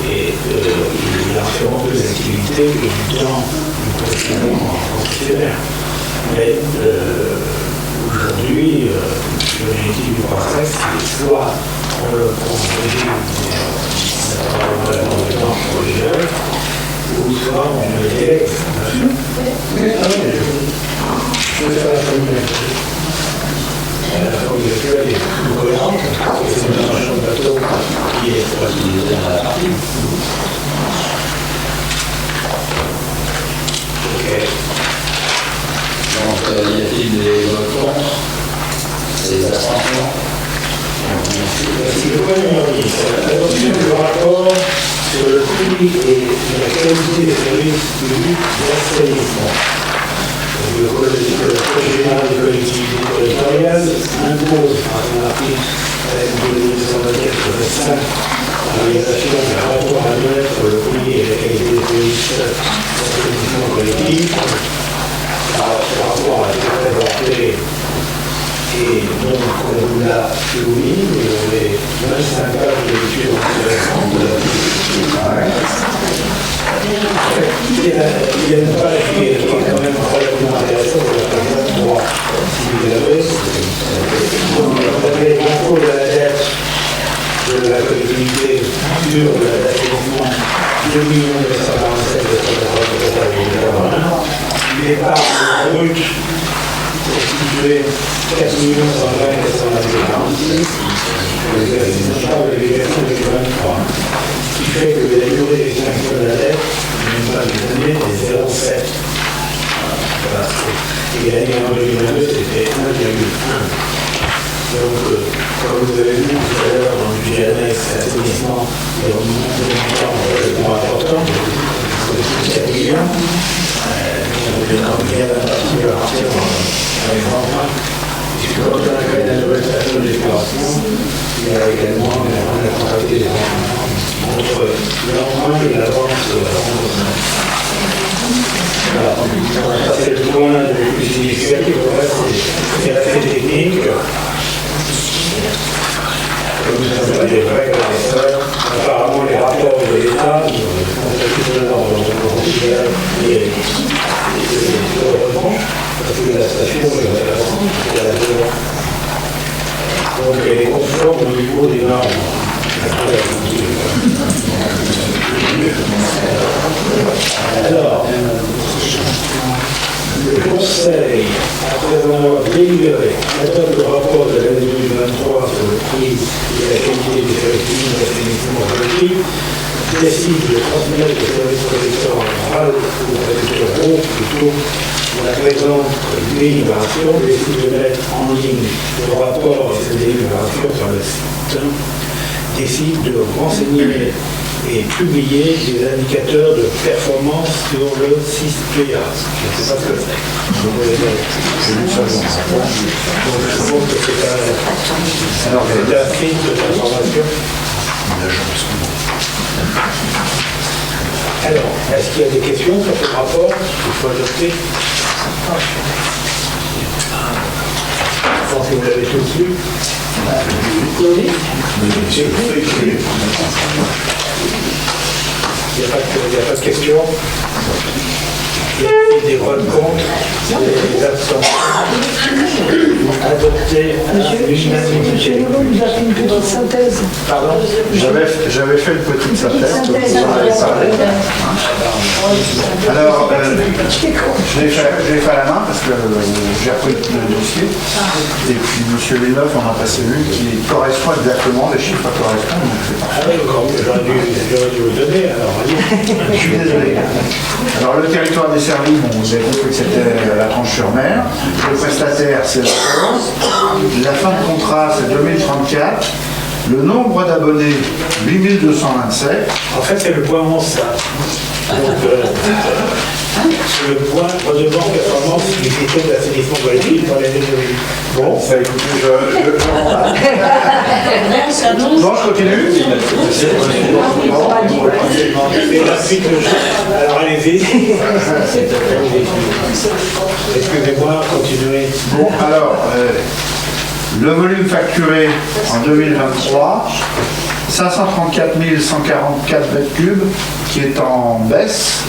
et il a sûrement plus d'activités que du temps du précédent en fonctionnaire. Mais aujourd'hui, l'objectif du port à sec, c'est soit on le prend en régime, ça va avoir la compétence pour les jeunes, ou soit on le délègue. Je vais faire la formule. La formule actuelle est plus cohérente, parce que c'est une marchand de bateau qui est utilisé dans la partie. Ok. Donc, y a-t-il des votes contre? Des abstentions? C'est le point numéro 10. L'adoption du rapport sur le prix et la qualité des services publics d'assainissement. Le Code général des collectivités territoriales impose par son article 1924-25 la réalisation d'un rapport annuel sur le prix et la qualité des services d'assainissement collectif. Alors, ce rapport a été présenté et donc on vous l'a soumis, mais on est 25 pages de lecture intéressantes. Il y a une page qui est quand même relativement intéressante pour la page 3, si vous l'avez. Donc vous avez l'info de la dette de la collectivité sur l'assainissement 2 947 de l'épargne brute constitué 4 120 426 les charges de l'obligation de 2023, ce qui fait que la durée d'extinction de la dette, même pas des années, est 0,7. Voilà. Et l'année en 2022, c'était 1,1. Donc, comme vous avez vu tout à l'heure dans le budget annexe assainissement, il y a un montant relativement important, de 4 millions. Il y a un parti à partir dans les grands points. Puisque quand on a créé la nouvelle station d'épuration, il y a également la contracté des rencontres entre l'emprunt et l'avance de la remboursement. Voilà, ça c'est le point le plus significatif, le reste c'est assez technique. Comme vous savez, les vrais connaisseurs, apparemment les rapports de l'État, on considère heureusement, parce que la station est à la zone. Donc elle est conforme au niveau des normes. Alors, le Conseil, après avoir délibéré, adopte le rapport de l'année 2023 sur le prix et la qualité des services d'assainissement collectif, décide de transmettre le service collecteur en général au collecteur plutôt pour la présente délibération, décide de mettre en ligne le rapport de cette délibération sur le site, décide de renseigner et publier des indicateurs de performance sur le CISPA. Je ne sais pas ce que c'est. Donc je trouve que c'est un site d'information. Alors, est-ce qu'il y a des questions sur ce rapport qu'il faut adopter? Je pense que vous l'avez tous lu. Il n'y a pas de questions. Il y a des votes contre, des abstentions. Adopté à l'unanimité. Nous avons fait une petite synthèse. Pardon? J'avais fait une petite synthèse. Vous en avez parlé. Alors, je l'ai fait à la main parce que j'ai repris le dossier. Et puis M. Villeneuve en a passé une qui correspond exactement, les chiffres correspondent. Donc c'est parfait. Ah oui, j'aurais dû vous donner alors. Je suis désolé. Alors le territoire desservi, bon, vous avez compris que c'était la Tranche-sur-Mer. Le prestataire, c'est la France. La fin de contrat, c'est 2034. Le nombre d'abonnés, 8227. En fait, c'est le point 11, ça. Donc, c'est le point redevance performance du système d'assainissement collectif dans les énergies. Bon, bah écoutez, je non, je continue. Et la suite, alors allez-y. Excusez-moi, continuez. Bon, alors, le volume facturé en 2023, 534 144 mètres cubes, qui est en baisse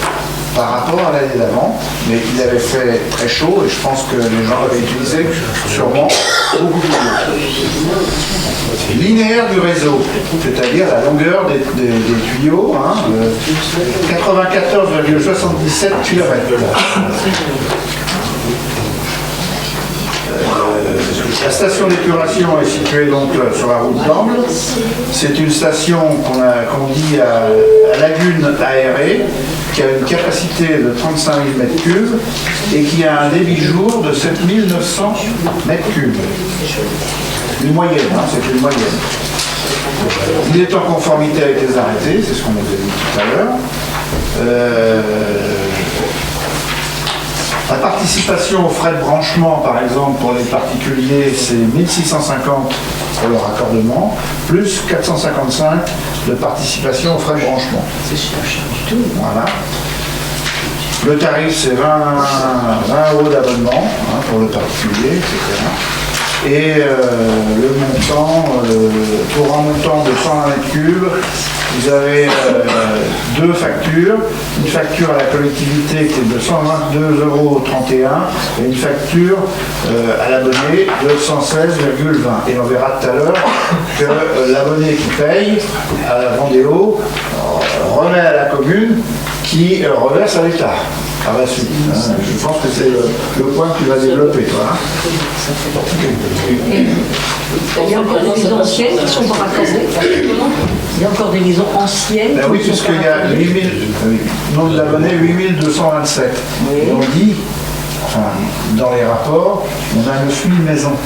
par rapport à l'année d'avant, mais il avait fait très chaud et je pense que les gens avaient utilisé sûrement beaucoup plus d'eau. Linéaire du réseau, c'est-à-dire la longueur des tuyaux, 94,77 km. La station d'épuration est située donc sur la route d'Angle. C'est une station qu'on dit à lagune aérée, qui a une capacité de 35 000 m3 et qui a un débit jour de 7 900 m3. Une moyenne, c'est une moyenne. Il est en conformité avec les arrêtés, c'est ce qu'on vous a dit tout à l'heure. La participation aux frais de branchement, par exemple, pour les particuliers, c'est 1650 pour le raccordement, plus 455 de participation aux frais de branchement. C'est cher du tout. Voilà. Le tarif, c'est 20 € d'abonnement pour le particulier, etc. Et le montant, pour un montant de 120 m3, vous avez deux factures. Une facture à la collectivité qui est de 122,31 € et une facture à l'abonné de 116,20 €. Et on verra tout à l'heure que l'abonné qui paye à la Vendéo remet à la commune qui reverse à l'État par la suite. Je pense que c'est le point que tu vas développer, toi. Il y a encore des maisons anciennes qui sont pas raccordées. Il y a encore des maisons anciennes. Ben oui, puisqu'il y a 8000, nombre d'abonnés 8227. Et on dit, enfin, dans les rapports, on a 9000 maisons.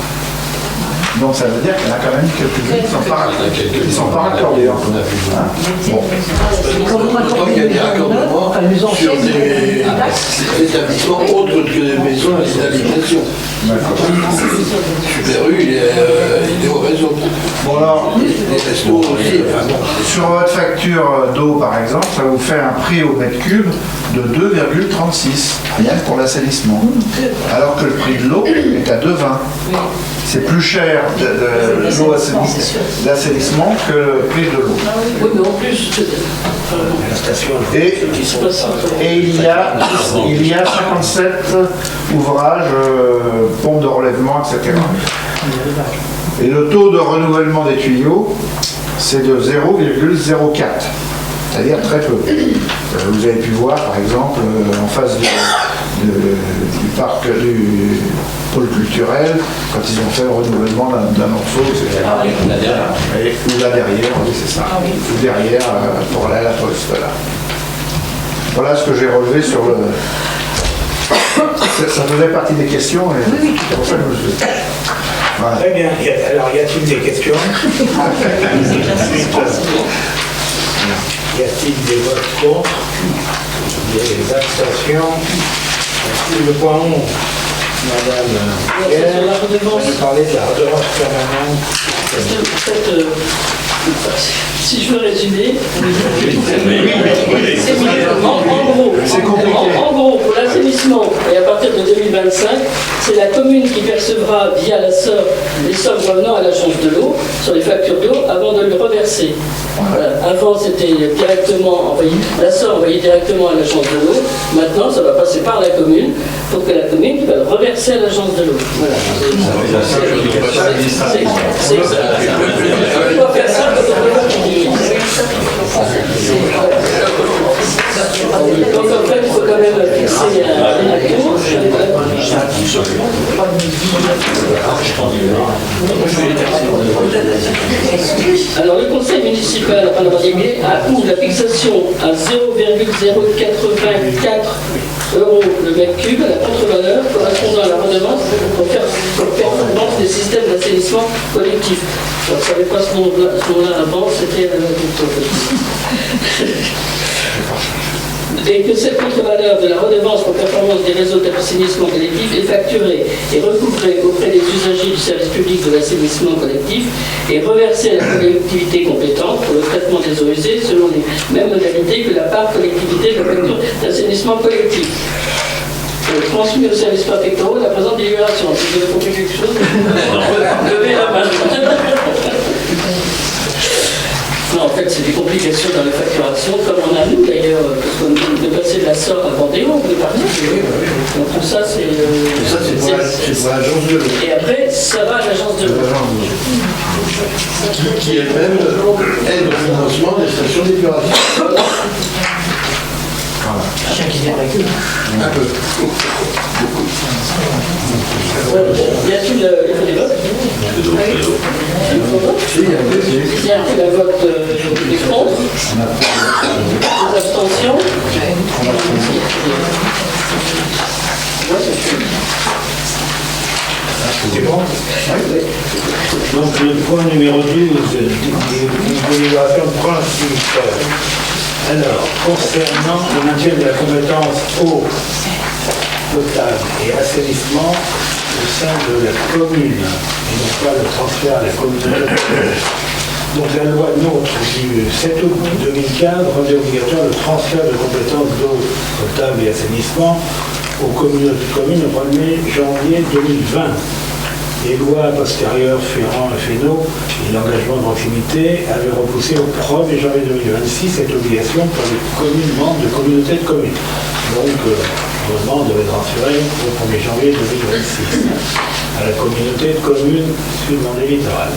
Donc ça veut dire qu'il y en a quand même quelques-uns qui ne sont pas raccordés. Donc il y a des raccordements sur des établissements autres que des maisons et des habitations. Super U, il est au réseau. Bon alors, les restos aussi. sur votre facture d'eau par exemple, ça vous fait un prix au mètre cube de 2,36, rien que pour l'assainissement. Alors que le prix de l'eau est à 2,20. C'est plus cher l'eau d'assainissement que le prix de l'eau. Oui, mais en plus, La station, Et il y a 57 ouvrages, pompes de relèvement, etc. Et le taux de renouvellement des tuyaux, c'est de 0,04. C'est-à-dire très peu. Vous avez pu voir, par exemple, en face du parc du pôle culturel, quand ils ont fait le renouvellement d'un morceau, etc. Ou là derrière, oui, c'est ça. Ou derrière, pour aller à la poste, là. Voilà ce que j'ai relevé sur le... Ça faisait partie des questions, et c'est pour ça que je me suis... Voilà. Très bien. Alors, y a-t-il des questions? Y a-t-il des votes contre? Des abstentions? Le point 11, Madame Pierre, vous parlez de la redevance permanente. Si je veux résumer, en gros, pour l'assainissement, et à partir de 2025, c'est la commune qui percevra via la SOR les sommes revenant à l'agence de l'eau sur les factures d'eau avant de le reverser. Voilà. Avant, c'était directement envoyé, la SOR envoyait directement à l'agence de l'eau. Maintenant, ça va passer par la commune pour que la commune va le reverser à l'agence de l'eau. Voilà. On va faire ça. Donc en fait, il faut quand même fixer un tour. Alors le conseil municipal approuve la fixation à 0,084 € le mètre cube à la contre-valeur correspondant à la redevance pour performance des systèmes d'assainissement collectif. Je ne savais pas ce nom-là avant, c'était la et que cette contre-valeur de la redevance pour performance des réseaux d'assainissement collectif est facturée et recouvrée auprès des usagers du service public de l'assainissement collectif et reversée à la collectivité compétente pour le traitement des eaux usées selon les mêmes modalités que la part collectivité de la facture d'assainissement collectif. Transmis au service préfectoral la présente délibération. Si vous avez compris quelque chose, levez la main. Non, en fait, c'est des complications dans la facturation, comme on a nous d'ailleurs, parce qu'on de passer de la SOR à Vendéo, on est parti. Donc tout ça, c'est pour l'agence de l'eau. Et après, ça va à l'agence de l'eau. Qui elle-même aide au financement des stations d'épuration. Un peu. Y a-t-il des votes? Il y a un vote des contre, des abstentions. C'est bon? Donc le point numéro 12, une délibération de principe. Alors, concernant le maintien de la compétence eau potable et assainissement au sein de la commune, et non pas le transfert à la communauté. Donc la loi NOTRe du 7 août 2015 rendait obligatoire le transfert de compétences d'eau potable et assainissement aux communautés de communes au 1er janvier 2020. Les lois postérieures Ferrand et Fesneau et l'engagement de proximité avaient repoussé au 1er janvier 2026 cette obligation pour les communes membres de communautés de communes. Donc, le gouvernement devait transférer au 1er janvier 2026 à la communauté de communes sud-vendée littorale.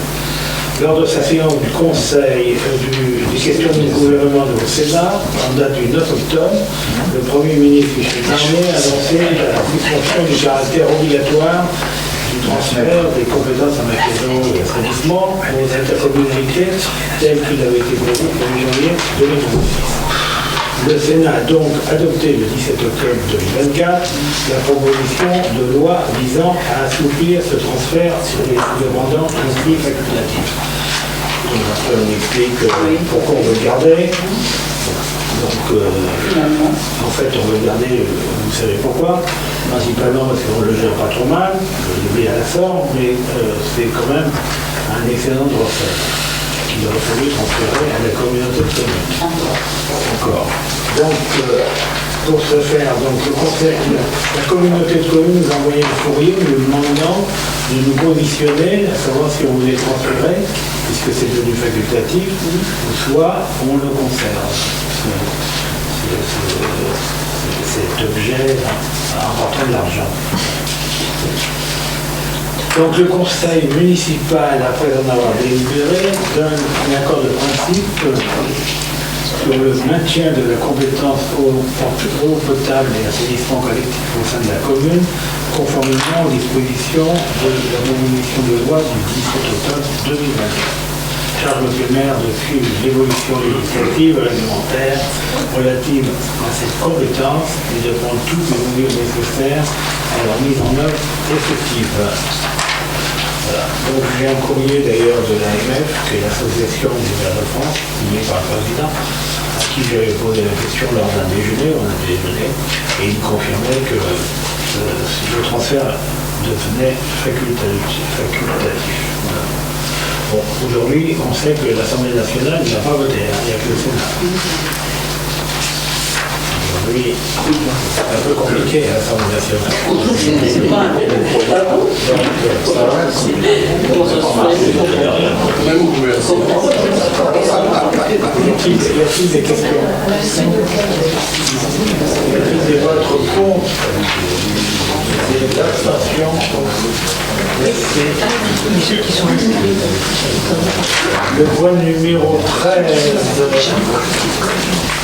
Lors de sa séance du Conseil des questions du gouvernement au Sénat, en date du 9 octobre, le Premier ministre Michel Barnier a annoncé la suspension du caractère obligatoire du transfert des compétences en matière d'eau et d'assainissement aux intercommunalités tel qu'il avait été prévu le 1er janvier 2026. Le Sénat a donc adopté le 17 octobre 2024 la proposition de loi visant à assouplir ce transfert sur les demandants inscrits facultatifs. Donc après on explique pourquoi on veut le garder. Donc en fait on veut le garder, vous savez pourquoi, principalement parce qu'on ne le gère pas trop mal, le à la forme, mais c'est quand même un excellent recette qu'il aurait fallu transférer à la communauté de communes. Encore. Donc, pour ce faire, donc, le conseil, la communauté de communes nous a envoyé un courrier nous demandant de nous positionner, à savoir si on voulait transférer, puisque c'est devenu facultatif, ou soit on le conserve. Cet objet important de l'argent. Donc le conseil municipal, après en avoir délibéré, donne un accord de principe sur le maintien de la compétence eau potable et assainissement collectif au sein de la commune, conformément aux dispositions de la proposition de loi du 17 octobre 2024. Charge M. le maire de suivre l'évolution législative réglementaire relative à cette compétence et de prendre toutes les mesures nécessaires à leur mise en œuvre effective. Voilà. Donc j'ai un courrier d'ailleurs de l'AMF, qui est l'Association des maires de France, signé par le président, qui qui j'avais posé la question lors d'un déjeuner, et il me confirmait que le transfert devenait facultatif. Voilà. Bon, aujourd'hui, on sait que l'Assemblée nationale n'a pas voté, hein, il n'y a que le Sénat. Aujourd'hui, c'est un peu compliqué à l'Assemblée nationale. Comment ça se Même au gouvernement. Y a-t-il des questions? Y a-t-il des votes contre? Des abstentions? Le point numéro 13,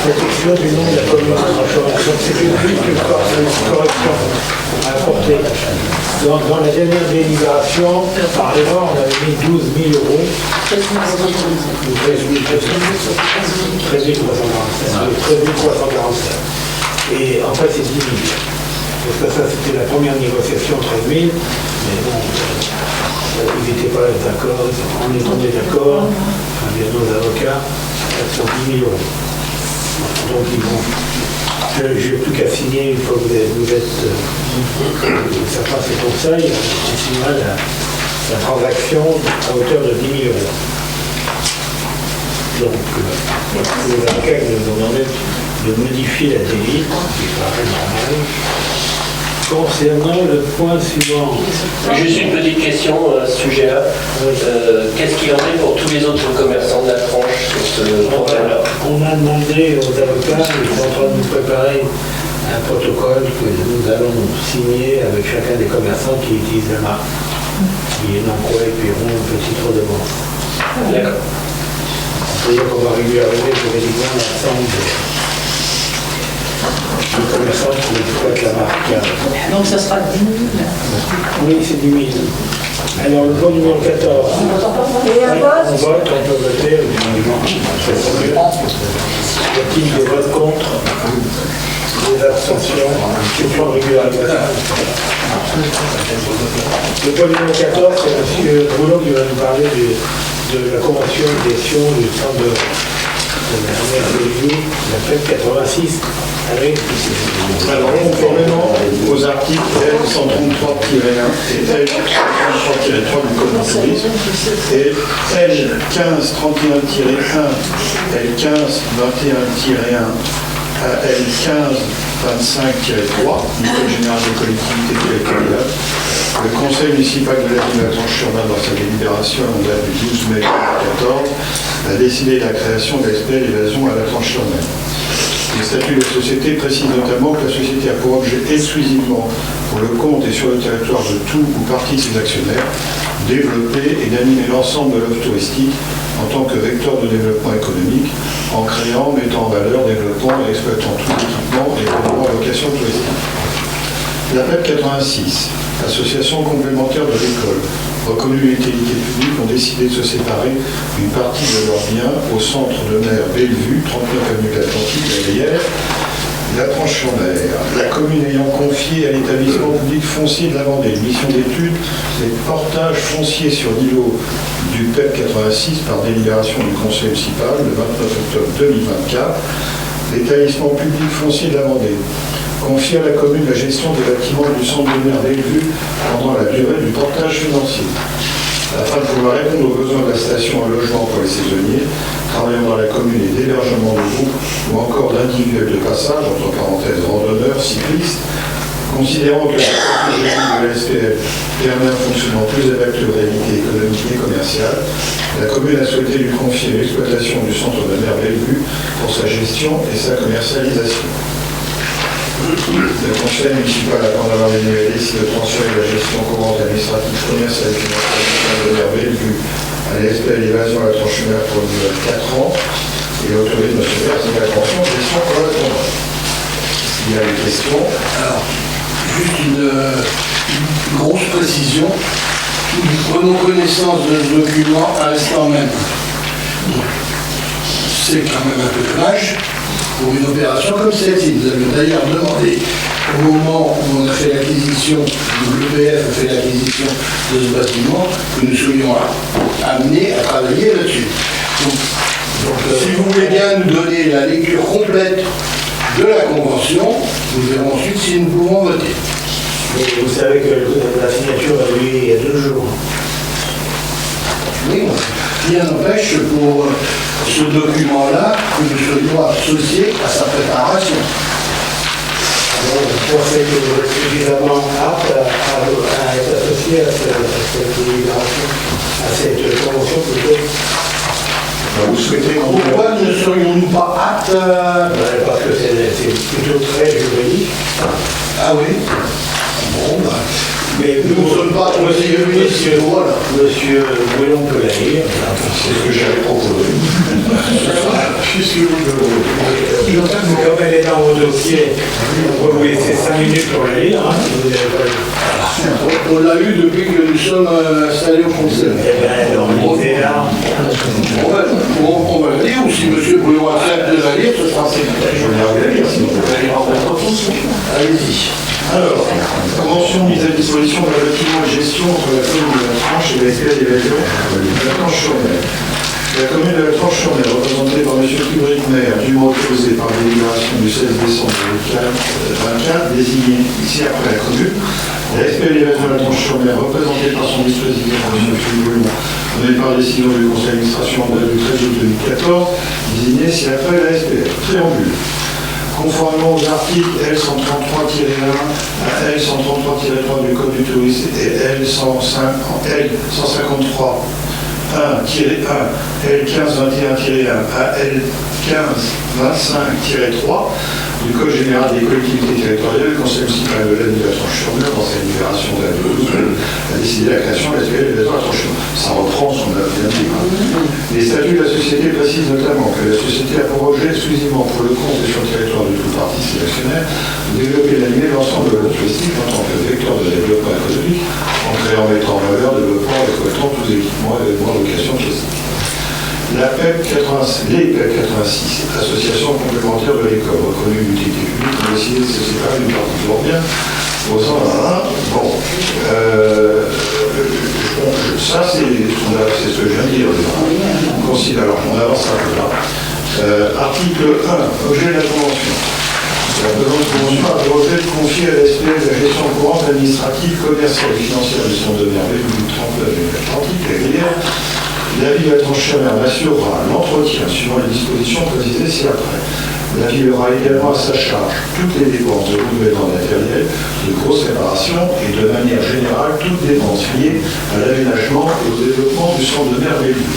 protection du nom de la commune. Donc c'est juste une correction à apporter. Dans la dernière délibération, par erreur, on avait mis 12 000 euros. 13 347. Et en fait, c'est 10 000. Parce que ça, c'était la première négociation, 13 000. Mais bon, ils n'étaient pas d'accord. On est tombé d'accord, avec nos avocats, sur 10 000 euros. Donc, ils vont. Je n'ai plus qu'à signer une fois que vous êtes. Ça passe le conseil, il signera la transaction à hauteur de 10 000 euros. Donc, les avocats nous ont demandé de modifier la DI, qui paraît normal. Concernant le point suivant. Juste une petite question à ce sujet-là. Qu'est-ce qu'il en est pour tous les autres commerçants de la tranche sur ce problème-là? On a demandé aux avocats, ils sont en train de nous préparer un protocole que nous allons signer avec chacun des commerçants qui utilisent la marque, qui est Nancois et Piron, Petite Redevance. D'accord. C'est-à-dire qu'on va régulariser juridiquement l'ensemble des commerçants qui exploitent la marque. Donc ça sera 10 000. Oui, c'est 10 000. Alors, le point numéro 14. On vote, on peut voter. Y a-t-il des votes contre? Des abstentions? Question de régularisation. Le point numéro 14, c'est M. Boulot qui va nous parler de la convention d'adhésion du centre de la fête 86. Alors, conformément aux articles L133-1 et L133-3 du Code du tourisme et L1531-1, L1521-1 à L1525-3 du Code général des collectivités territoriales, le Conseil municipal de la ville de la Tranche-sur-Mer, dans sa délibération en date du 12 mai 2014, a décidé la création de l'SPL Évasion à la Tranche-sur-Mer. Le statut de la société précise notamment que la société a pour objet exclusivement, pour le compte et sur le territoire de tout ou partie de ses actionnaires, développer et d'animer l'ensemble de l'offre touristique en tant que vecteur de développement économique, en créant, mettant en valeur, développant et exploitant tout l'équipement et événements à vocation touristique. La PEP 86, association complémentaire de l'école, reconnue d'utilité publique, ont décidé de se séparer d'une partie de leurs biens au centre de mer Bellevue, 39 avenue de l'Atlantique, la Gruyère, la Tranche-sur-Mer. La commune ayant confié à l'établissement public foncier de la Vendée une mission d'étude et de portage foncier sur l'îlot du PEP 86 par délibération du conseil municipal le 29 octobre 2024, l'établissement public foncier de la Vendée confie à la commune la gestion des bâtiments du centre de mer Bellevue pendant la durée du portage financier. Afin de pouvoir répondre aux besoins de la station en logement pour les saisonniers, travaillant dans la commune et d'hébergement de groupe ou encore d'individuels de passage, entre parenthèses randonneurs, cyclistes, considérant que la stratégie de la SPL permet un fonctionnement plus adapté aux réalités économiques et commerciales, la commune a souhaité lui confier l'exploitation du centre de mer Bellevue pour sa gestion et sa commercialisation. Le conseil municipal, avant d'avoir décidé de transférer la gestion courante administrative, commerciale et financière de l'air Bellevue à l'SPL Évasion à la Tranche-sur-Mer pour une durée de 4 ans et autorise M. Percy la pension de gestion correspondante. Il y a des questions. Alors, juste une grosse précision. Nous prenons connaissance de ce document à l'instant même. C'est quand même un peu dommage pour une opération comme celle-ci. Nous avions d'ailleurs demandé au moment où on a fait l'acquisition, l'EPF a fait l'acquisition de ce bâtiment, que nous soyons amenés à travailler là-dessus. Donc, Si vous voulez bien nous donner la lecture complète de la convention, nous verrons ensuite si nous pouvons voter. Mais vous savez que la signature a eu il y a 2 jours. Oui, rien n'empêche pour ce document-là que nous soyons associés à sa préparation. Alors, vous pensez que vous êtes suffisamment apte à être associé à cette délibération, à cette convention plutôt? Vous souhaitez qu'on... Pourquoi ne serions-nous pas aptes Parce que c'est plutôt très juridique. Ah oui. Bon, bah. Mais nous ne sommes pas monsieur voilà. Monsieur Bouillon peut la lire. C'est ce que j'avais proposé. Puisque vous le voulez. Comme elle est dans vos dossiers, on va vous laisser 5 minutes pour la lire. Hein, si vous n'avez pas lu. On l'a eu depuis que nous sommes installés au conseil. Eh bien, on est là. On va la lire, ou si M. Bouillon accepte de la lire, ce sera assez. Je vais la lire si vous voulez lire en même temps. Allez-y. Alors, convention mise à disposition d'un bâtiment et gestion entre la commune de la Tranche et la SPA d'évasion de la Tranche-sur-Mer. La commune de la Tranche-sur-Mer, représentée par M. Frédéric Maire, dûment autorisé par délibération du 16 décembre 2024, désigné ici après la commune. La SPA d'évasion de la Tranche-sur-Mer, représentée par son vice-président, M. Philippe Bouillon, donnée par décision du conseil d'administration en date du 13 août 2014, désigné ici après la SPA. Préambule. Conformément aux articles L133-1 à L133-3 du Code du tourisme et L153-1, L1521-1 à L1525-3 du Code général des collectivités territoriales, le Conseil municipal de l'Aisne de la Tranche-sur-Mer, dans sa libération de la 12, a décidé la création de la SPL de la Tranche-sur-Mer. Ça reprend ce qu'on a bien dit. Les statuts de la société précisent notamment que la société a pour objet exclusivement pour le compte et sur le territoire de tout parti sélectionnaire de développer et d'animer l'ensemble de l'offre touristique en tant que vecteur de développement économique, en créant, mettant en valeur, développant et exploitant tous les équipements et événements de location touristique. La PEP 86, les PEP 86, association complémentaire de l'école, reconnue d'utilité publique, ont décidé de se séparer d'une partie de leur bien au sein d'un. Bon, ça c'est ce que je viens de dire. On considère, alors on avance un peu là. Article 1, objet de la convention. La présente convention a pour objet de confier à la SPL la gestion courante administrative, commerciale et financière de son domaine du 39 de l'Atlantique, la Rivière. La ville de la Tranche-sur-Mer assurera l'entretien suivant les dispositions précisées ci-après. La ville aura également à sa charge toutes les dépenses de renouvellement matériel, de grosse réparation et de manière générale toutes dépenses liées à l'aménagement et au développement du centre de Merveilleux.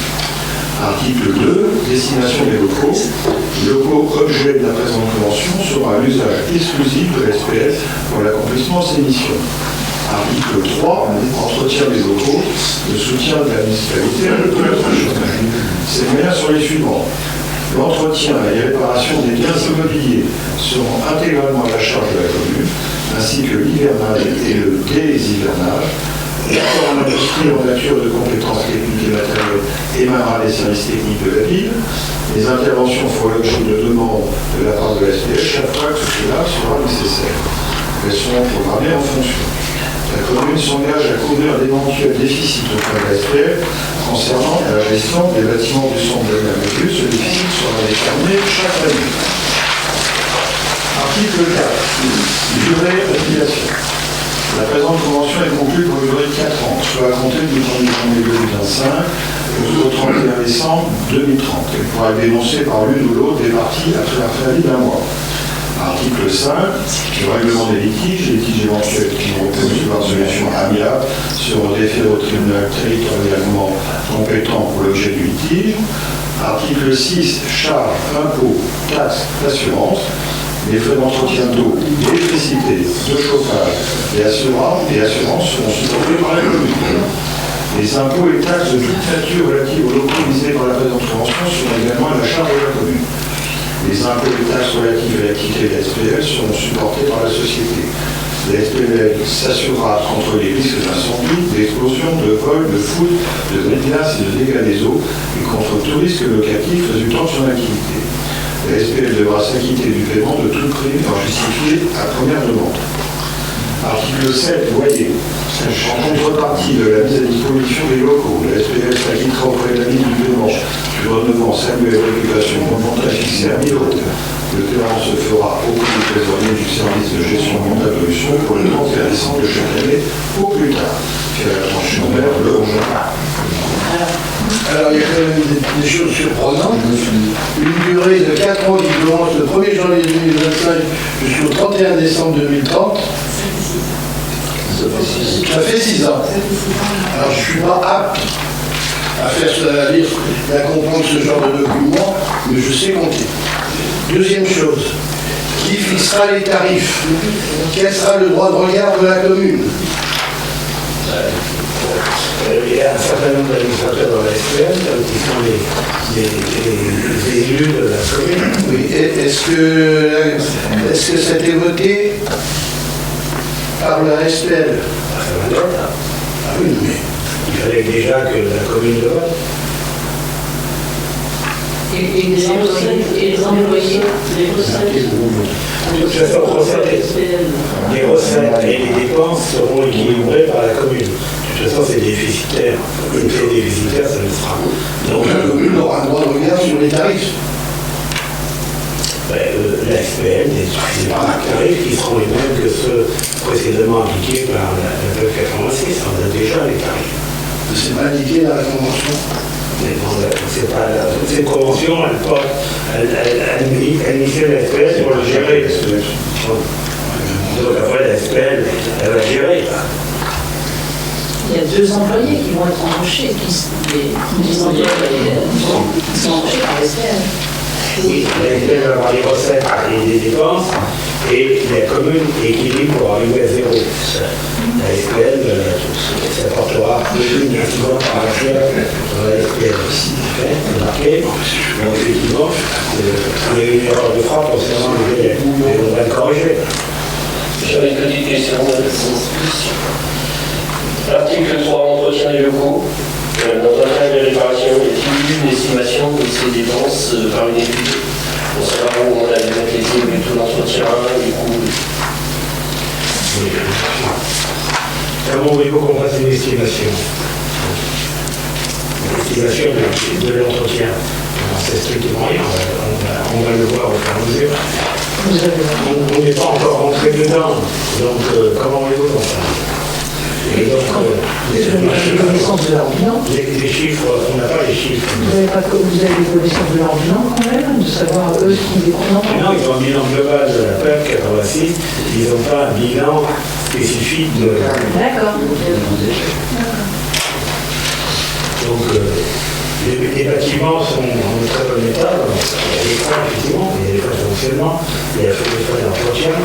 Article 2, destination des locaux. Les locaux objet de la présente convention sera à l'usage exclusif de l'SPS pour l'accomplissement de ses missions. Article 3, entretien des locaux, le soutien de la municipalité à l'autorisation. Ces moyens sont les suivants. L'entretien et les réparations des biens immobiliers seront intégralement à la charge de la commune, ainsi que l'hivernage et le déshivernage. L'accord en industrie en nature de compétences techniques et matérielles émanera des services techniques de la ville. Les interventions feront l'objet de demandes de la part de la SPL chaque fois que cela sera nécessaire. Elles seront programmées en fonction. La commune s'engage à couvrir d'éventuels déficits auprès de la SPL concernant la gestion des bâtiments du centre de Merveilleux. Ce déficit sera déterminé chaque année. Article 4. Durée d'application. La présente convention est conclue pour une durée de 4 ans, soit à compter du 1er janvier 2025 au 31 décembre 2030. Elle pourra être dénoncée par l'une ou l'autre des parties après un préavis d'1 mois. Article 5, le règlement des litiges, les litiges éventuels qui vont reconnus par solution amiable seront déférés au tribunal territorialement compétent pour l'objet du litige. Article 6, charges, impôts, taxes, assurances. Les frais d'entretien d'eau, d'électricité, de chauffage et assurances seront supportés par la commune. Les impôts et taxes de toute nature relatives aux locaux visés par la présente convention seront également à la charge de la commune. Les impôts et taxes relatives à l'activité de la SPL seront supportés par la société. La SPL s'assurera contre les risques d'incendie, d'explosion, de vol, de foudre, de ménaces et de dégâts des eaux et contre tout risque locatif résultant de son activité. La SPL devra s'acquitter du paiement de tout prix en justifié à première demande. Article 7, loyer. En contrepartie de la mise à disposition des locaux, la SPL s'acquittera auprès de la mise du paiement du redevance annuelle d'occupation montante fixée à 1 000 €. Le paiement se fera auprès du trésorier du service de gestion de l'attribution pour le 31 décembre de chaque année au plus tard. C'est la tranche vers le 11 juin. Alors il y a quand même des choses surprenantes. Une durée de 4 ans qui commence le 1er janvier 2025 jusqu'au 31 décembre 2030. Ça fait 6 ans. Alors je ne suis pas apte à faire cela, à lire et à comprendre ce genre de document, mais je sais compter. Deuxième chose, qui fixera les tarifs? Quel sera le droit de regard de la commune? Il y a un certain nombre d'administrateurs dans la SPL qui sont les élus de la commune. Oui, est-ce que ça a été voté par la SPL? Ah oui, mais il fallait déjà que la commune le vote. Et les employés, les recettes. De toute façon, les recettes et les dépenses seront équilibrées par la commune. De toute façon, c'est déficitaire. Une fait déficitaire, ça le sera. donc la commune aura un droit de regard sur les tarifs. La SPL n'est pas les tarifs qui seront les mêmes que ceux précédemment indiqués par la PEC 86. On a déjà les tarifs. C'est pas indiqué dans la convention. Mais bon, c'est pas cette convention, elle initie la SPL pour le gérer. Donc après, la SPL, elle va gérer. Il y a 2 employés qui vont être embauchés, qui sont embauchés par l'SPL. Oui, la SPL va avoir les recettes et les dépenses, et la commune équilibre pour arriver à zéro. La SPL s'apportera une incidence par laquelle la SPL aussi. C'est marqué. Donc effectivement, il y a eu une erreur de frappe concernant le délai, mais on va le corriger. J'avais une petite question. L'article 3, entretien des locaux. L'entretien et les réparations, y a-t-il eu une estimation de ces dépenses par une étude pour savoir où on allait mettre les cibles, tout l'entretien, les coûts? Comment voulez-vous qu'on fasse une estimation? L'estimation de l'entretien. C'est strictement rien. On va le voir au fur et à mesure. On n'est pas encore rentré dedans. Donc, comment voulez-vous qu'on fasse? Et donc, les connaissances de leur bilan. Les chiffres, on n'a pas les chiffres. Vous avez des connaissances de leur bilan quand même, de savoir eux ce qu'ils dépendent. Non, ils ont un bilan global de la PEC 86, ils n'ont pas un bilan spécifique de... D'accord. Donc, les bâtiments sont en très bon état. Il y a des frais, effectivement, il y a des frais de fonctionnement, il y a des frais d'entretien,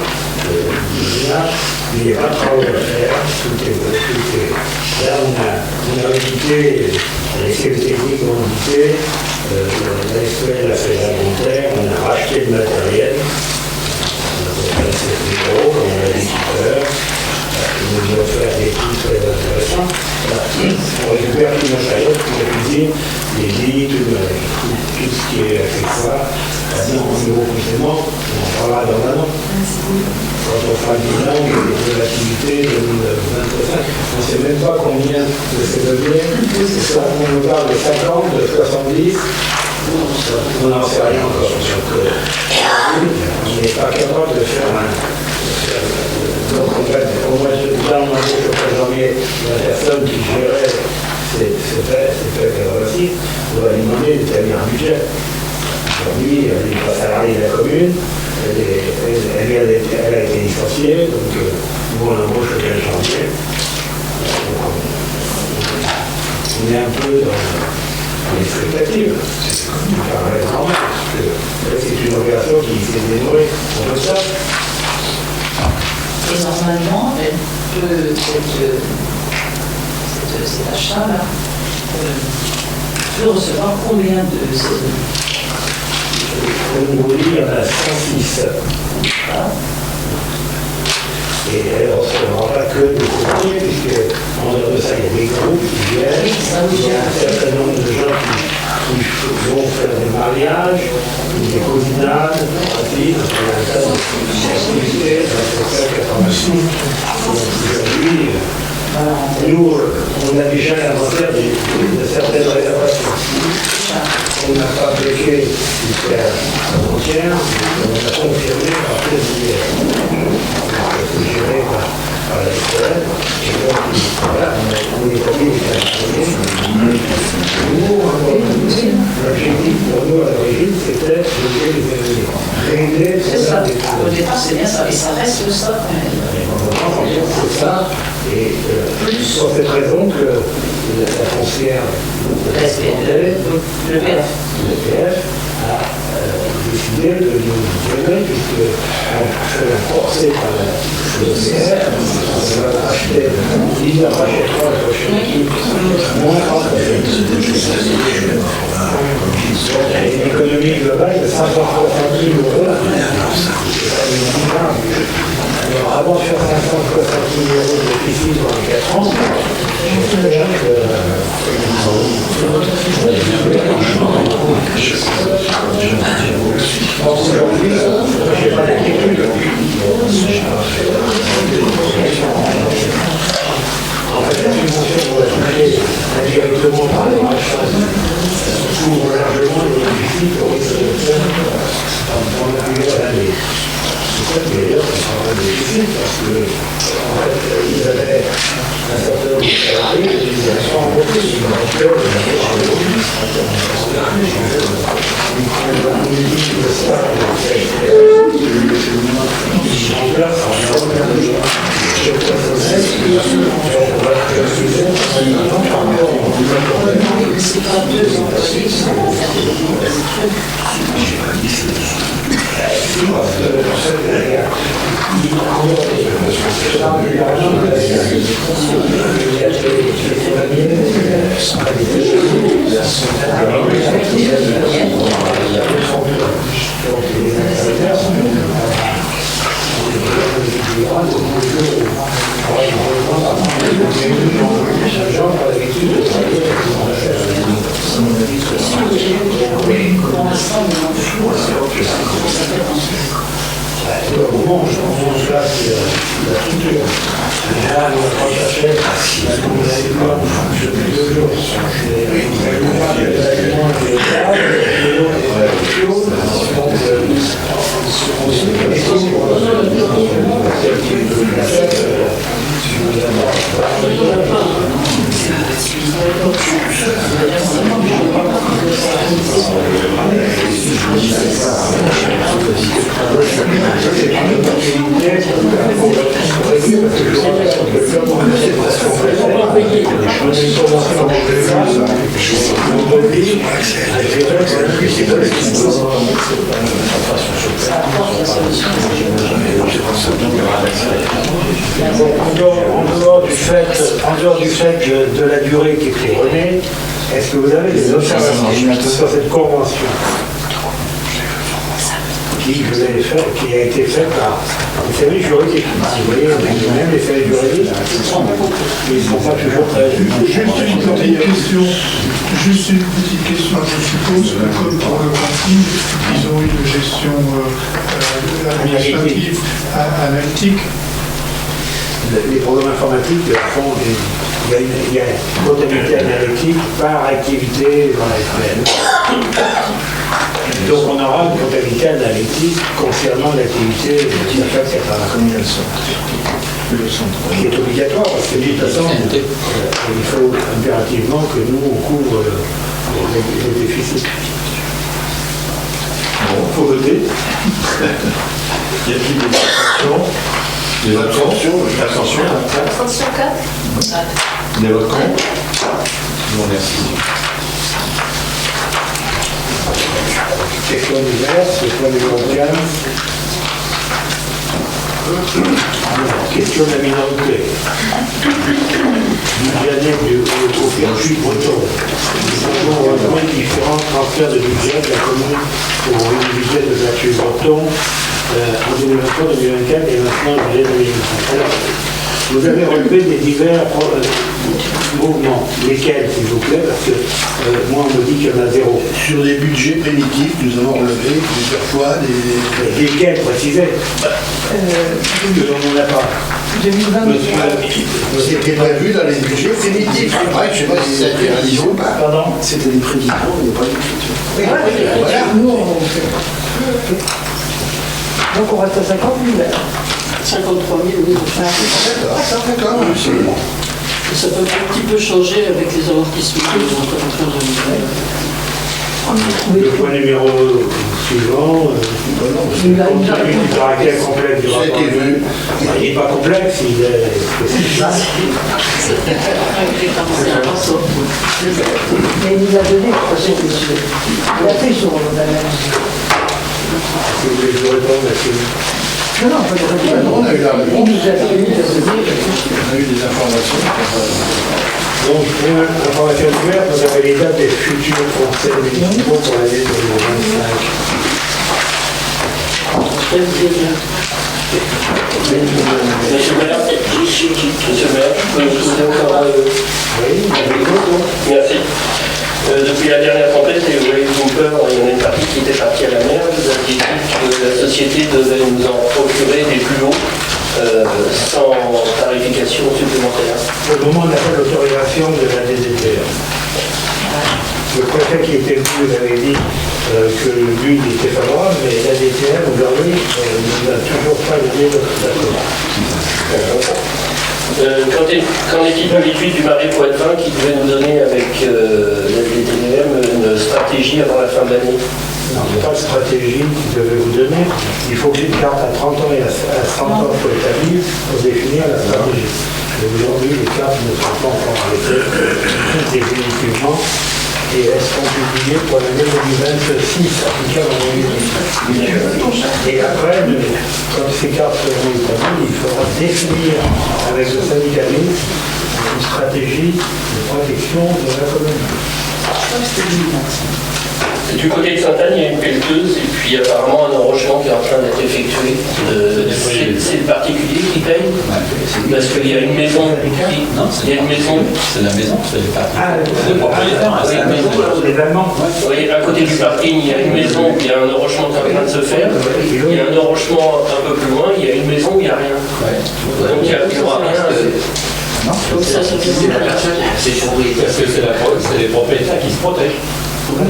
du ménage, mais il n'y a pas de travaux à faire. Là, on a audité, les services techniques ont audité, la SPL a fait l'inventaire, on a racheté le matériel, on a placé des bureaux, comme on l'a dit tout à l'heure. Ils nous ont offert des prix très intéressants. On récupère tout le matériel, toute la cuisine, les lits, tout ce qui est accessoire. Maintenant, au niveau fonctionnement, on en parlera dans un an. Quand on fera le bilan de l'activité de 2025, on ne sait même pas combien de ces données. C'est ça, on nous parle de 50, de 70. On n'en sait rien encore. Donc, on n'est pas capable de faire un. Donc, en fait, au mois de janvier, la personne qui gérait ces faits aussi, on va lui demander d'établir un budget. Aujourd'hui, elle n'est pas salariée de la commune, elle a été licenciée, donc nous on l'embauche le 15 janvier. On est un peu dans l'expectative. C'est normal, parce que c'est une opération qui s'est dénouée en tout ça. Et normalement, cet achat-là peut recevoir combien de saisons? Au niveau il y en a 106. Et elle ne recevra pas que des courriers, puisqu'en dehors de ça, il y a des groupes qui viennent, il y a un certain nombre de gens qui vont faire des mariages, des cousinades, il y a un tas d'activités dans le secteur 86. Aujourd'hui, nous, on a déjà l'inventaire de certaines réservations. On n'a pas bloqué jusqu'à la frontière, on a confirmé par plaisir. C'est géré par la SPL. Et donc, voilà, on établit les calendriers. Nous, l'objectif pour nous à l'origine, c'était de régler C'est ça. Au départ, c'est bien ça. Et ça reste ça. C'est ça. Et pour cette raison que la foncière Le PF. a décidé de nous donner, puisqu'on fait forcer par la foncière, on va acheter, il rachètera la prochaine moins une économie globale de 560 000 euros. Alors, avant de faire 560 000 euros de déficit dans les 4 ans, j'espère que aujourd'hui, je n'ai pas d'inquiétude. En fait, la subvention pour la toucher indirectement par les achats couvre largement les déficits au risque de faire dans la plusieurs années. C'est ça qui d'ailleurs ça sera un déficit parce que en fait, ils avaient un certain nombre de salariés et ils ont embauché sur le cœur de la En dehors du fait de la durée qui est erronée, est-ce que vous avez des observations sur cette convention qui a été faite par les services juridiques? Vous voyez, même les services juridiques, ils ne sont pas toujours très... Juste une petite question, je suppose que comme pour le camping, ils ont une gestion administrative analytique. Les programmes informatiques font il y a une comptabilité analytique par activité dans la SPL. Donc on aura une comptabilité analytique concernant l'activité de la taxe qui est obligatoire parce que de toute façon il faut impérativement que nous on couvre les déficits. Bon, il faut voter. Y a-t-il des abstentions? Des abstentions? Abstention? Abstention 4. Des votes contre? Je vous remercie. Question diverse, question numéro 15. Question de la minorité. Budget net au PRJ breton. Nous avons retrouvé différents transferts de budget de la commune pour le budget de Mathieu Breton en 2023, 2024 et maintenant en 2025. Alors, vous avez relevé des divers mouvements. Lesquels, s'il vous plaît, parce que moi, on me dit qu'il y en a 0. Sur des budgets primitifs, nous avons relevé plusieurs fois des... Lesquels, précisez que l'on n'en a pas. 2022. C'était prévu dans les budgets primitifs. Après, je ne sais pas si ça a été réalisé ou pas. Pardon. C'était des prévisions, il n'y a pas d'écriture. Oui, voilà. Nous, on fait. Donc on reste à 50 000. 53 000, oui. D'accord, absolument. Ça peut un petit peu changer avec les amortissements que nous sommes en train de Le point numéro suivant, Il a compte une tenu du caractère complexe du rapport. C'était vu. Il n'est pas complexe, il est Mais il nous a donné, de toute façon, il a fait son analyse. Si vous voulez que je vous réponde là-dessus. Non, pas de réponse. On a eu la réponse. Il nous a donné On a eu des informations. Donc, pour l'information ouverte, vous avez les dates des futurs conseils municipaux pour l'année 2025. Très bien. Monsieur le maire, je peux vous encore... Merci. Depuis la dernière tempête, et vous avez peur, il y en a une partie qui était partie à la mer. Vous aviez dit que la société devait nous en procurer des plus hauts sans tarification supplémentaire. Pour le moment, on appelle l'autorisation de la DDTR. Le préfet qui était venu, vous avait dit que lui, il était favorable, mais la DDTR, aujourd'hui, ne nous a toujours pas donné d'accord. Qu'en est-il de l'étude du Marais Poitevin qui devait nous donner avec la DTM une stratégie avant la fin de l'année? Non, il n'y a pas de stratégie qu'ils devaient vous donner. Il faut qu'une carte à 30 ans et à 100 ans soit établie pour définir la stratégie. Et aujourd'hui, les cartes ne sont pas encore arrêtées définitivement et elles seront publiées pour l'année 2026, applicable en 2026. Et après, quand ces cartes seront établies, il faudra définir avec le syndicalisme une stratégie de protection de la commune. Du côté de Sainte-Anne, il y a une pelleteuse et puis apparemment un enrochement qui est en train d'être effectué. C'est le particulier qui paye parce qu'il y a une maison. Non, il y a une maison. C'est la maison, c'est le parking. Ah, le propriétaire, c'est la maison. Les Allemands. Oui, à côté du parking, il y a une maison, il y a un enrochement qui est en train de se faire. Il y a un enrochement un peu plus loin, il y a une maison, il n'y a rien. Donc il n'y aura rien. Donc ça, c'est Parce que c'est les propriétaires qui se protègent. Donc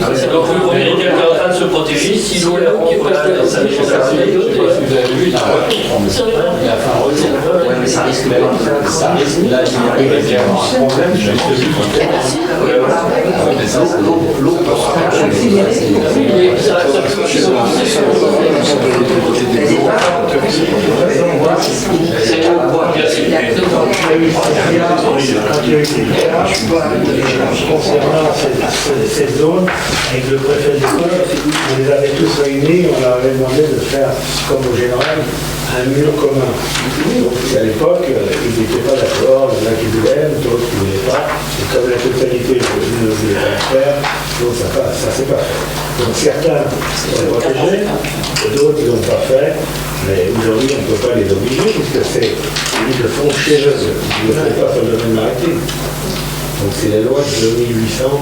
le propriétaire est en train de se protéger, si l'eau la rentre dans sa maison, Vous avez vu, il a fait un retour. Ouais, mais ça risque même. Ça risque, là, il va y avoir un problème, je te dis. Mais ça, c'est l'eau peut concernant cette zone, avec le préfet de l'école, on les avait tous réunis, on leur avait demandé de faire, comme au général, un mur commun. Donc à l'époque, ils n'étaient pas d'accord, il y en a qui voulaient, d'autres qui ne voulaient pas. Et comme la totalité ne voulait pas le faire, donc ça s'est pas fait. Donc certains sont protégés, d'autres ils l'ont pas fait. Mais aujourd'hui, on ne peut pas les obliger, puisque ils le font chez eux. Ils ne le font pas sur le domaine maritime. Donc c'est la loi de 1816.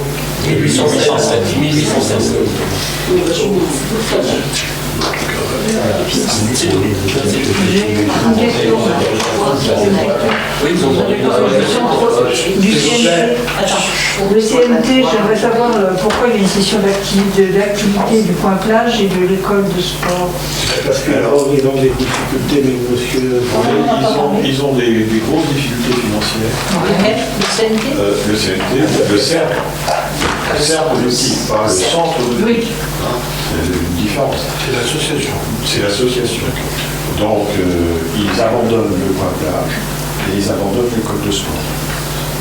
Le CNT, j'aimerais savoir pourquoi il y a une session d'activité du point plage et de l'école de sport. Parce qu'ils ont des difficultés, mais monsieur... Ils ont des grosses difficultés financières. Le CNT Le CNT, le CERC. Le CERC politique, pas le centre de... Oui. C'est une différence. C'est l'association. C'est l'association. Donc, ils abandonnent le point plage et ils abandonnent l'école de sport.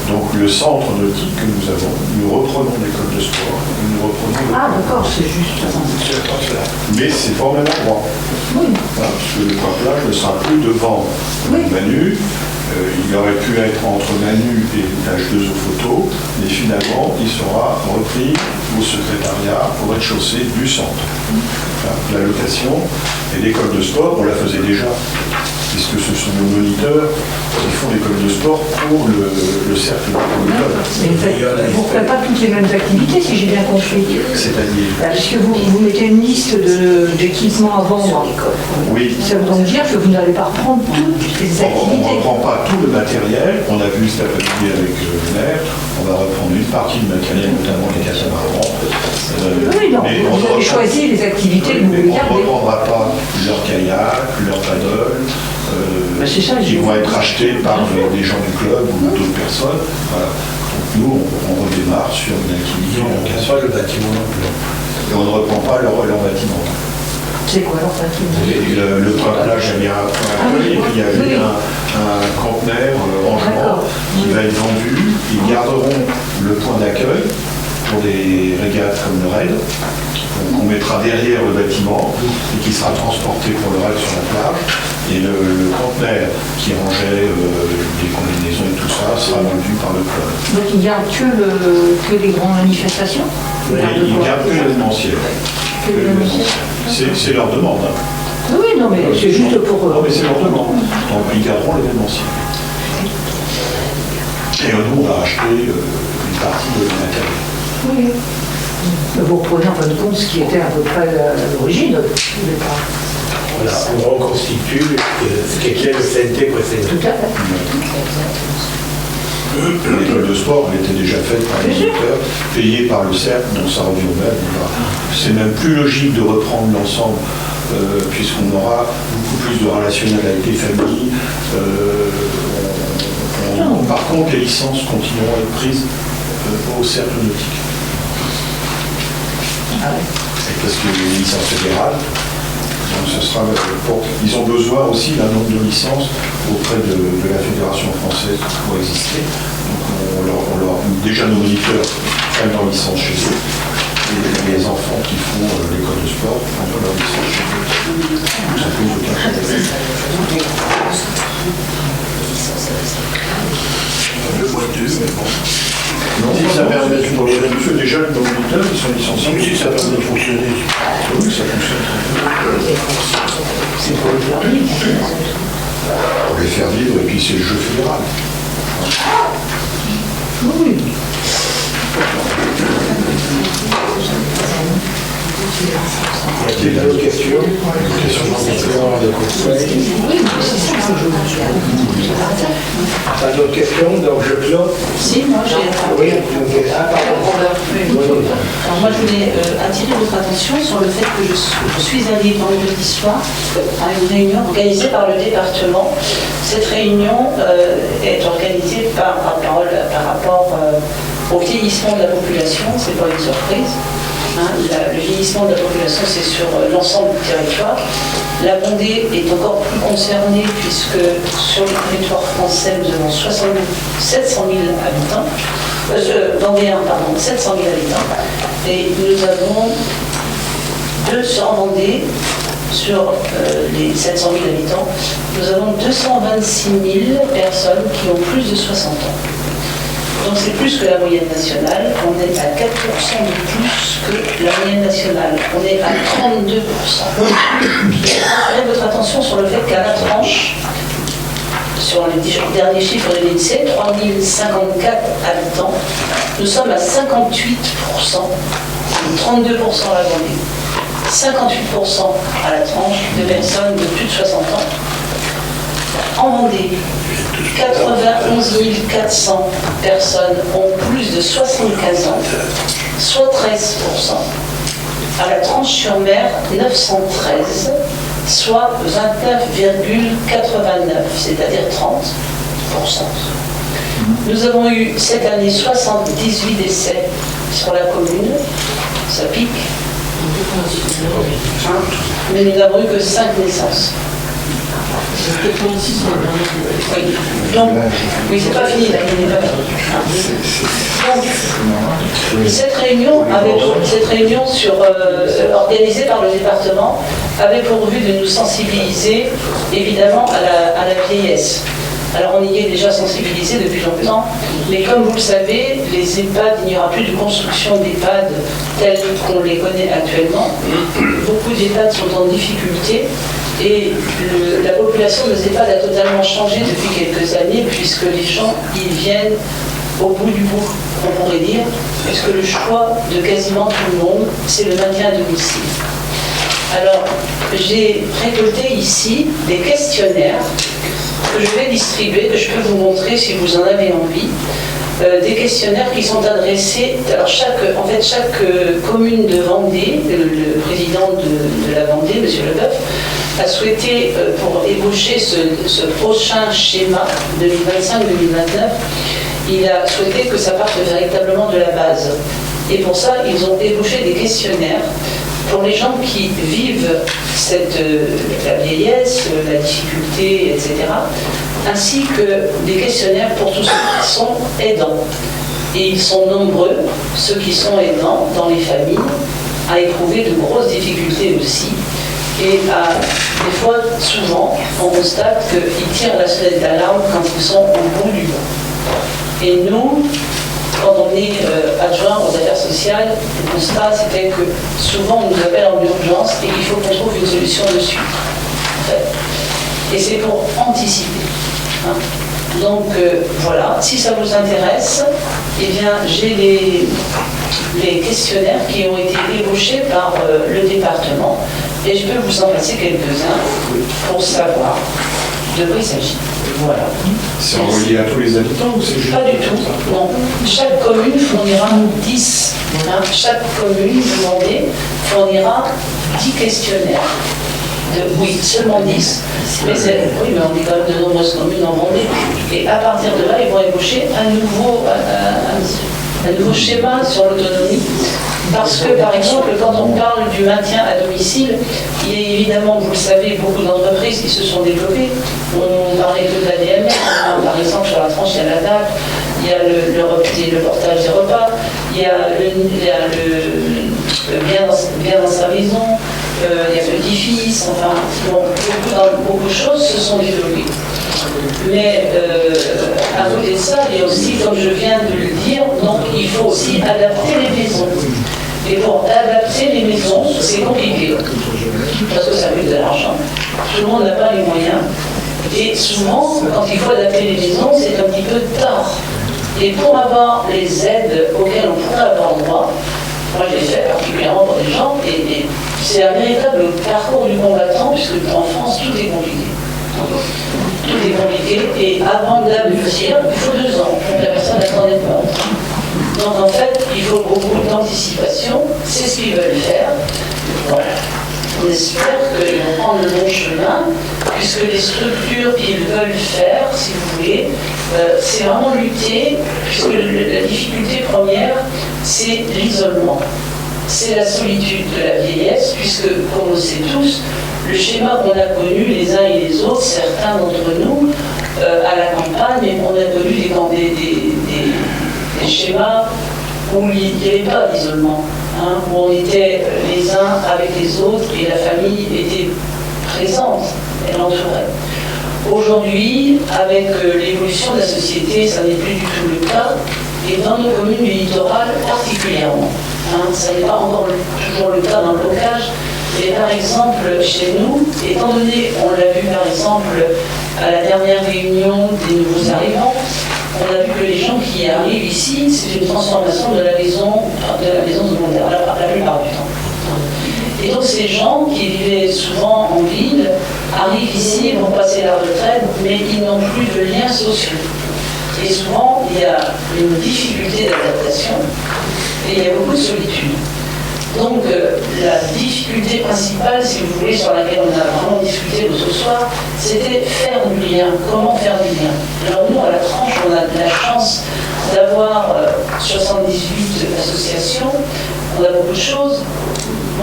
Donc, le centre nautique que nous avons, nous reprenons l'école de sport. Nous reprenons Ah, d'accord, c'est juste. mais c'est pas au même endroit. Oui. Parce que le point plage ne sera plus devant Manu. Il aurait pu être entre Manu et l'H2O Photo, mais finalement, il sera repris au secrétariat au rez-de-chaussée du centre. Enfin, la location et l'école de sport, on la faisait déjà, puisque ce sont nos moniteurs qui font l'école de sport pour le cercle de club. Mais vous ne faites pas toutes les mêmes activités, si j'ai bien compris. C'est-à-dire Parce que vous mettez une liste d'équipements à vendre. Oui. Ça veut donc dire que vous n'allez pas reprendre toutes les On ne activités. reprend pas tout le matériel. On a vu cet après-midi avec le maire. On va reprendre une partie du matériel, notamment les catamarans. Oui, non, vous avez choisi les activités que vous voulez On ne garder. reprendra pas leur kayak, leur paddle, C'est ça, qui vont être achetés par des gens du club ou d'autres personnes. Voilà. Donc nous, on redémarre sur une activité. On ne reprend pas le bâtiment non plus. Et on ne reprend pas leur bâtiment. C'est quoi leur bâtiment? Le tractage, il y a un accueil, et puis il y a eu un conteneur rangement qui va être vendu. Ils garderont le point d'accueil pour des régates comme le raid, qu'on mettra derrière le bâtiment et qui sera transporté pour le raid sur la plage. Et le conteneur qui rangeait des combinaisons et tout ça sera vendu par le club. Donc ils gardent que les grandes manifestations? Ils gardent que l'événementiel. C'est leur demande. Hein. Oui, non, mais c'est juste pour eux. Non, mais c'est leur demande. Donc ils garderont l'événementiel. Et nous, on va acheter une partie de matériel. Oui. Vous reprenez en fin de compte ce qui était à peu près à l'origine au départ. Voilà, on reconstitue ce qu'était le CNT précédent. Tout à fait. L'école de sport, elle était déjà faite par les éditeurs, payée par le cercle, donc ça revient au même. C'est même plus logique de reprendre l'ensemble, puisqu'on aura beaucoup plus de relationnel avec les familles. Par contre, les licences continueront à être prises au cercle nautique. Parce que les licences fédérales, donc ce sera ils ont besoin aussi d'un nombre de licences auprès de la Fédération française pour exister. Donc déjà nos moniteurs prennent leur licence chez eux. Et les enfants qui font l'école de sport prennent leur licence chez eux. Donc ça pose aucun problème. Le bois 2, mais bon. Non, si ça permet de fonctionner, déjà les moniteurs ils sont licenciés. Si ça permet de fonctionner. Oui, ça fonctionne très bien. C'est pour les faire vivre. Pour les faire vivre, et puis c'est le jeu fédéral. Oui. Y a-t-il d'autres questions? Pas d'autres questions, donc je clôt. Si, moi j'ai. Oui, pardon. Alors moi je voulais attirer votre attention sur le fait que je suis allée vendredi soir à une réunion organisée par le département. Cette réunion est organisée par rapport au vieillissement de la population, c'est pas une surprise. Hein, le vieillissement de la population, c'est sur l'ensemble du territoire. La Vendée est encore plus concernée puisque sur le territoire français, nous avons 700 000 habitants. Vendéens, pardon, 700 000 habitants. Et nous avons en Vendée, sur les 700 000 habitants, nous avons 226 000 personnes qui ont plus de 60 ans. Donc c'est plus que la moyenne nationale, on est à 4% de plus que la moyenne nationale, on est à 32%. J'attire votre attention sur le fait qu'à la tranche, sur les derniers chiffres de l'INSEE, 3054 habitants, nous sommes à 58%, 32% à la Vendée, 58% à la tranche de personnes de plus de 60 ans. En Vendée, 91 400 personnes ont plus de 75 ans, soit 13%. À la Tranche-sur-Mer, 913, soit 29,89, c'est-à-dire 30%. Nous avons eu cette année 78 décès sur la commune, ça pique, mais nous n'avons eu que 5 naissances. Oui. Donc, oui, c'est pas fini, la ligne n'est pas finie. Donc, cette réunion organisée par le département avait pour but de nous sensibiliser évidemment à la vieillesse. Alors on y est déjà sensibilisé depuis longtemps, mais comme vous le savez, les EHPAD, il n'y aura plus de construction d'EHPAD telles qu'on les connaît actuellement. Beaucoup d'EHPAD sont en difficulté Et la population ne s'est pas totalement changée depuis quelques années, puisque les gens, ils viennent au bout du bout, on pourrait dire, puisque le choix de quasiment tout le monde, c'est le maintien à domicile. Alors, j'ai récolté ici des questionnaires que je vais distribuer, que je peux vous montrer si vous en avez envie. Des questionnaires qui sont adressés. Alors chaque commune de Vendée, le président de la Vendée, M. Leboeuf, a souhaité, pour ébaucher ce prochain schéma 2025-2029, il a souhaité que ça parte véritablement de la base. Et pour ça, ils ont ébauché des questionnaires pour les gens qui vivent la vieillesse, la difficulté, etc., ainsi que des questionnaires pour tous ceux qui sont aidants. Et ils sont nombreux, ceux qui sont aidants dans les familles, à éprouver de grosses difficultés aussi. Et des fois, souvent, on constate qu'ils tirent la sonnette d'alarme quand ils sont au bout du bout. Et nous, quand on est adjoint aux affaires sociales, le constat c'était que souvent on nous appelle en urgence et qu'il faut qu'on trouve une solution de suite. En fait. Et c'est pour anticiper. Hein. Donc voilà, si ça vous intéresse, eh bien j'ai les questionnaires qui ont été ébauchés par le département et je peux vous en passer quelques-uns pour savoir de quoi il s'agit. Voilà. C'est envoyé à tous les habitants ou c'est juste... Pas du tout, non. Chaque commune fournira 10. Hein, chaque commune demandée fournira 10 questionnaires. Oui, seulement 10. Mais oui, mais on est quand même de nombreuses communes en Vendée. Et à partir de là, ils vont ébaucher un nouveau schéma sur l'autonomie. Parce que, par exemple, quand on parle du maintien à domicile, il y a évidemment, vous le savez, beaucoup d'entreprises qui se sont développées. On parlait de l'ADMR, par exemple, sur la tranche, il y a la DAC, il y a le portage des repas, il y a le bien dans sa maison, il y a le DIFIS, enfin, beaucoup de choses se sont développées. Mais à côté de ça, il y a aussi, comme je viens de le dire, donc il faut aussi adapter les maisons. Et pour adapter les maisons, c'est compliqué, parce que ça coûte de l'argent. Tout le monde n'a pas les moyens. Et souvent, quand il faut adapter les maisons, c'est un petit peu tard. Et pour avoir les aides auxquelles on pourrait avoir droit, moi je l'ai fait particulièrement pour des gens, et c'est un véritable parcours du combattant, puisque en France, tout est compliqué. Tout est compliqué, et avant d'aboutir, il faut 2 ans, donc la personne n'attendait pas. Donc en fait, il faut beaucoup d'anticipation, c'est ce qu'ils veulent faire. Voilà. On espère qu'ils vont prendre le bon chemin, puisque les structures qu'ils veulent faire, si vous voulez, c'est vraiment lutter, puisque la difficulté première, c'est l'isolement. C'est la solitude de la vieillesse, puisque, comme on le sait tous, le schéma qu'on a connu les uns et les autres, certains d'entre nous, à la campagne, on a connu des schémas où il n'y avait pas d'isolement, hein, où on était les uns avec les autres et la famille était présente, elle entourait. Aujourd'hui, avec l'évolution de la société, ça n'est plus du tout le cas, et dans nos communes du littoral particulièrement. Hein, ça n'est pas encore toujours le cas dans le bocage, mais par exemple chez nous, étant donné, on l'a vu par exemple à la dernière réunion des nouveaux arrivants, on a vu que les gens qui arrivent ici, c'est une transformation de la maison secondaire, la plupart du temps. Et donc ces gens qui vivaient souvent en ville arrivent ici, vont passer la retraite, mais ils n'ont plus de liens sociaux. Et souvent, il y a une difficulté d'adaptation et il y a beaucoup de solitude. Donc la difficulté principale, si vous voulez, sur laquelle on a vraiment discuté ce soir, c'était faire du lien. Comment faire du lien? Alors nous, à la tranche, on a de la chance d'avoir 78 associations, on a beaucoup de choses.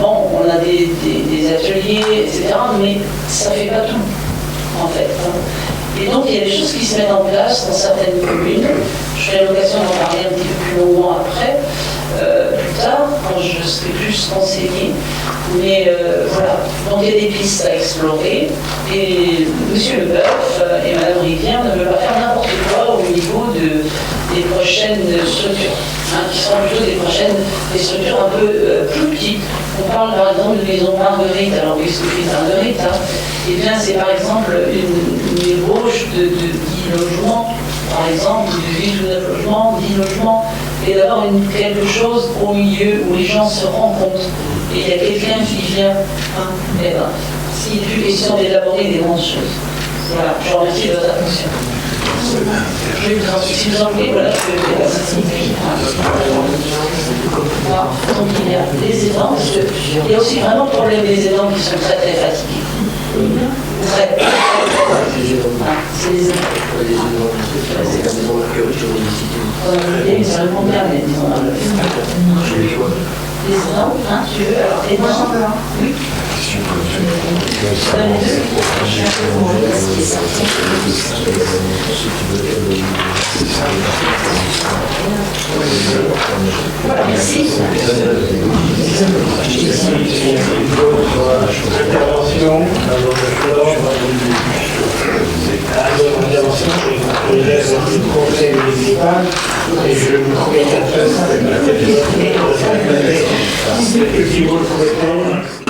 Bon, on a des ateliers, etc., mais ça ne fait pas tout, en fait. Et donc, il y a des choses qui se mettent en place dans certaines communes. J'aurai l'occasion d'en parler un petit peu plus longuement après, plus tard, quand je serai plus renseignée. Mais voilà, donc il y a des pistes à explorer. Et M. Leboeuf et Mme Rivière ne veulent pas faire n'importe quoi au niveau des prochaines structures, hein, qui seront plutôt des structures un peu plus petites. On parle par exemple de maison Marguerite, alors oui, c'est écrit Marguerite, hein, eh bien c'est par exemple une ébauche de 10 logements, par exemple, de 8 ou 9 logements, 10 logements, et d'avoir quelque chose au milieu où les gens se rencontrent. Et il y a quelqu'un qui vient, hein, et ben, s'il n'est plus question d'élaborer des grandes choses. Voilà, je vous remercie de votre attention. Si vous en voulez, voilà, je vais faire ça. Donc il y a des aidants, parce qu'il y a aussi vraiment le problème des aidants qui sont très très fatigués. Très, très fatigués. C'est les aidants. C'est comme des marqueurs sur les sites. Ça répond bien, mais disons. Les aidants, hein, tu veux, alors aidants. Oui. Voilà, merci. Intervention, je laisse le conseil municipal et je me promets qu'à faire ça avec la tête de la tête. Si vous le souhaitez.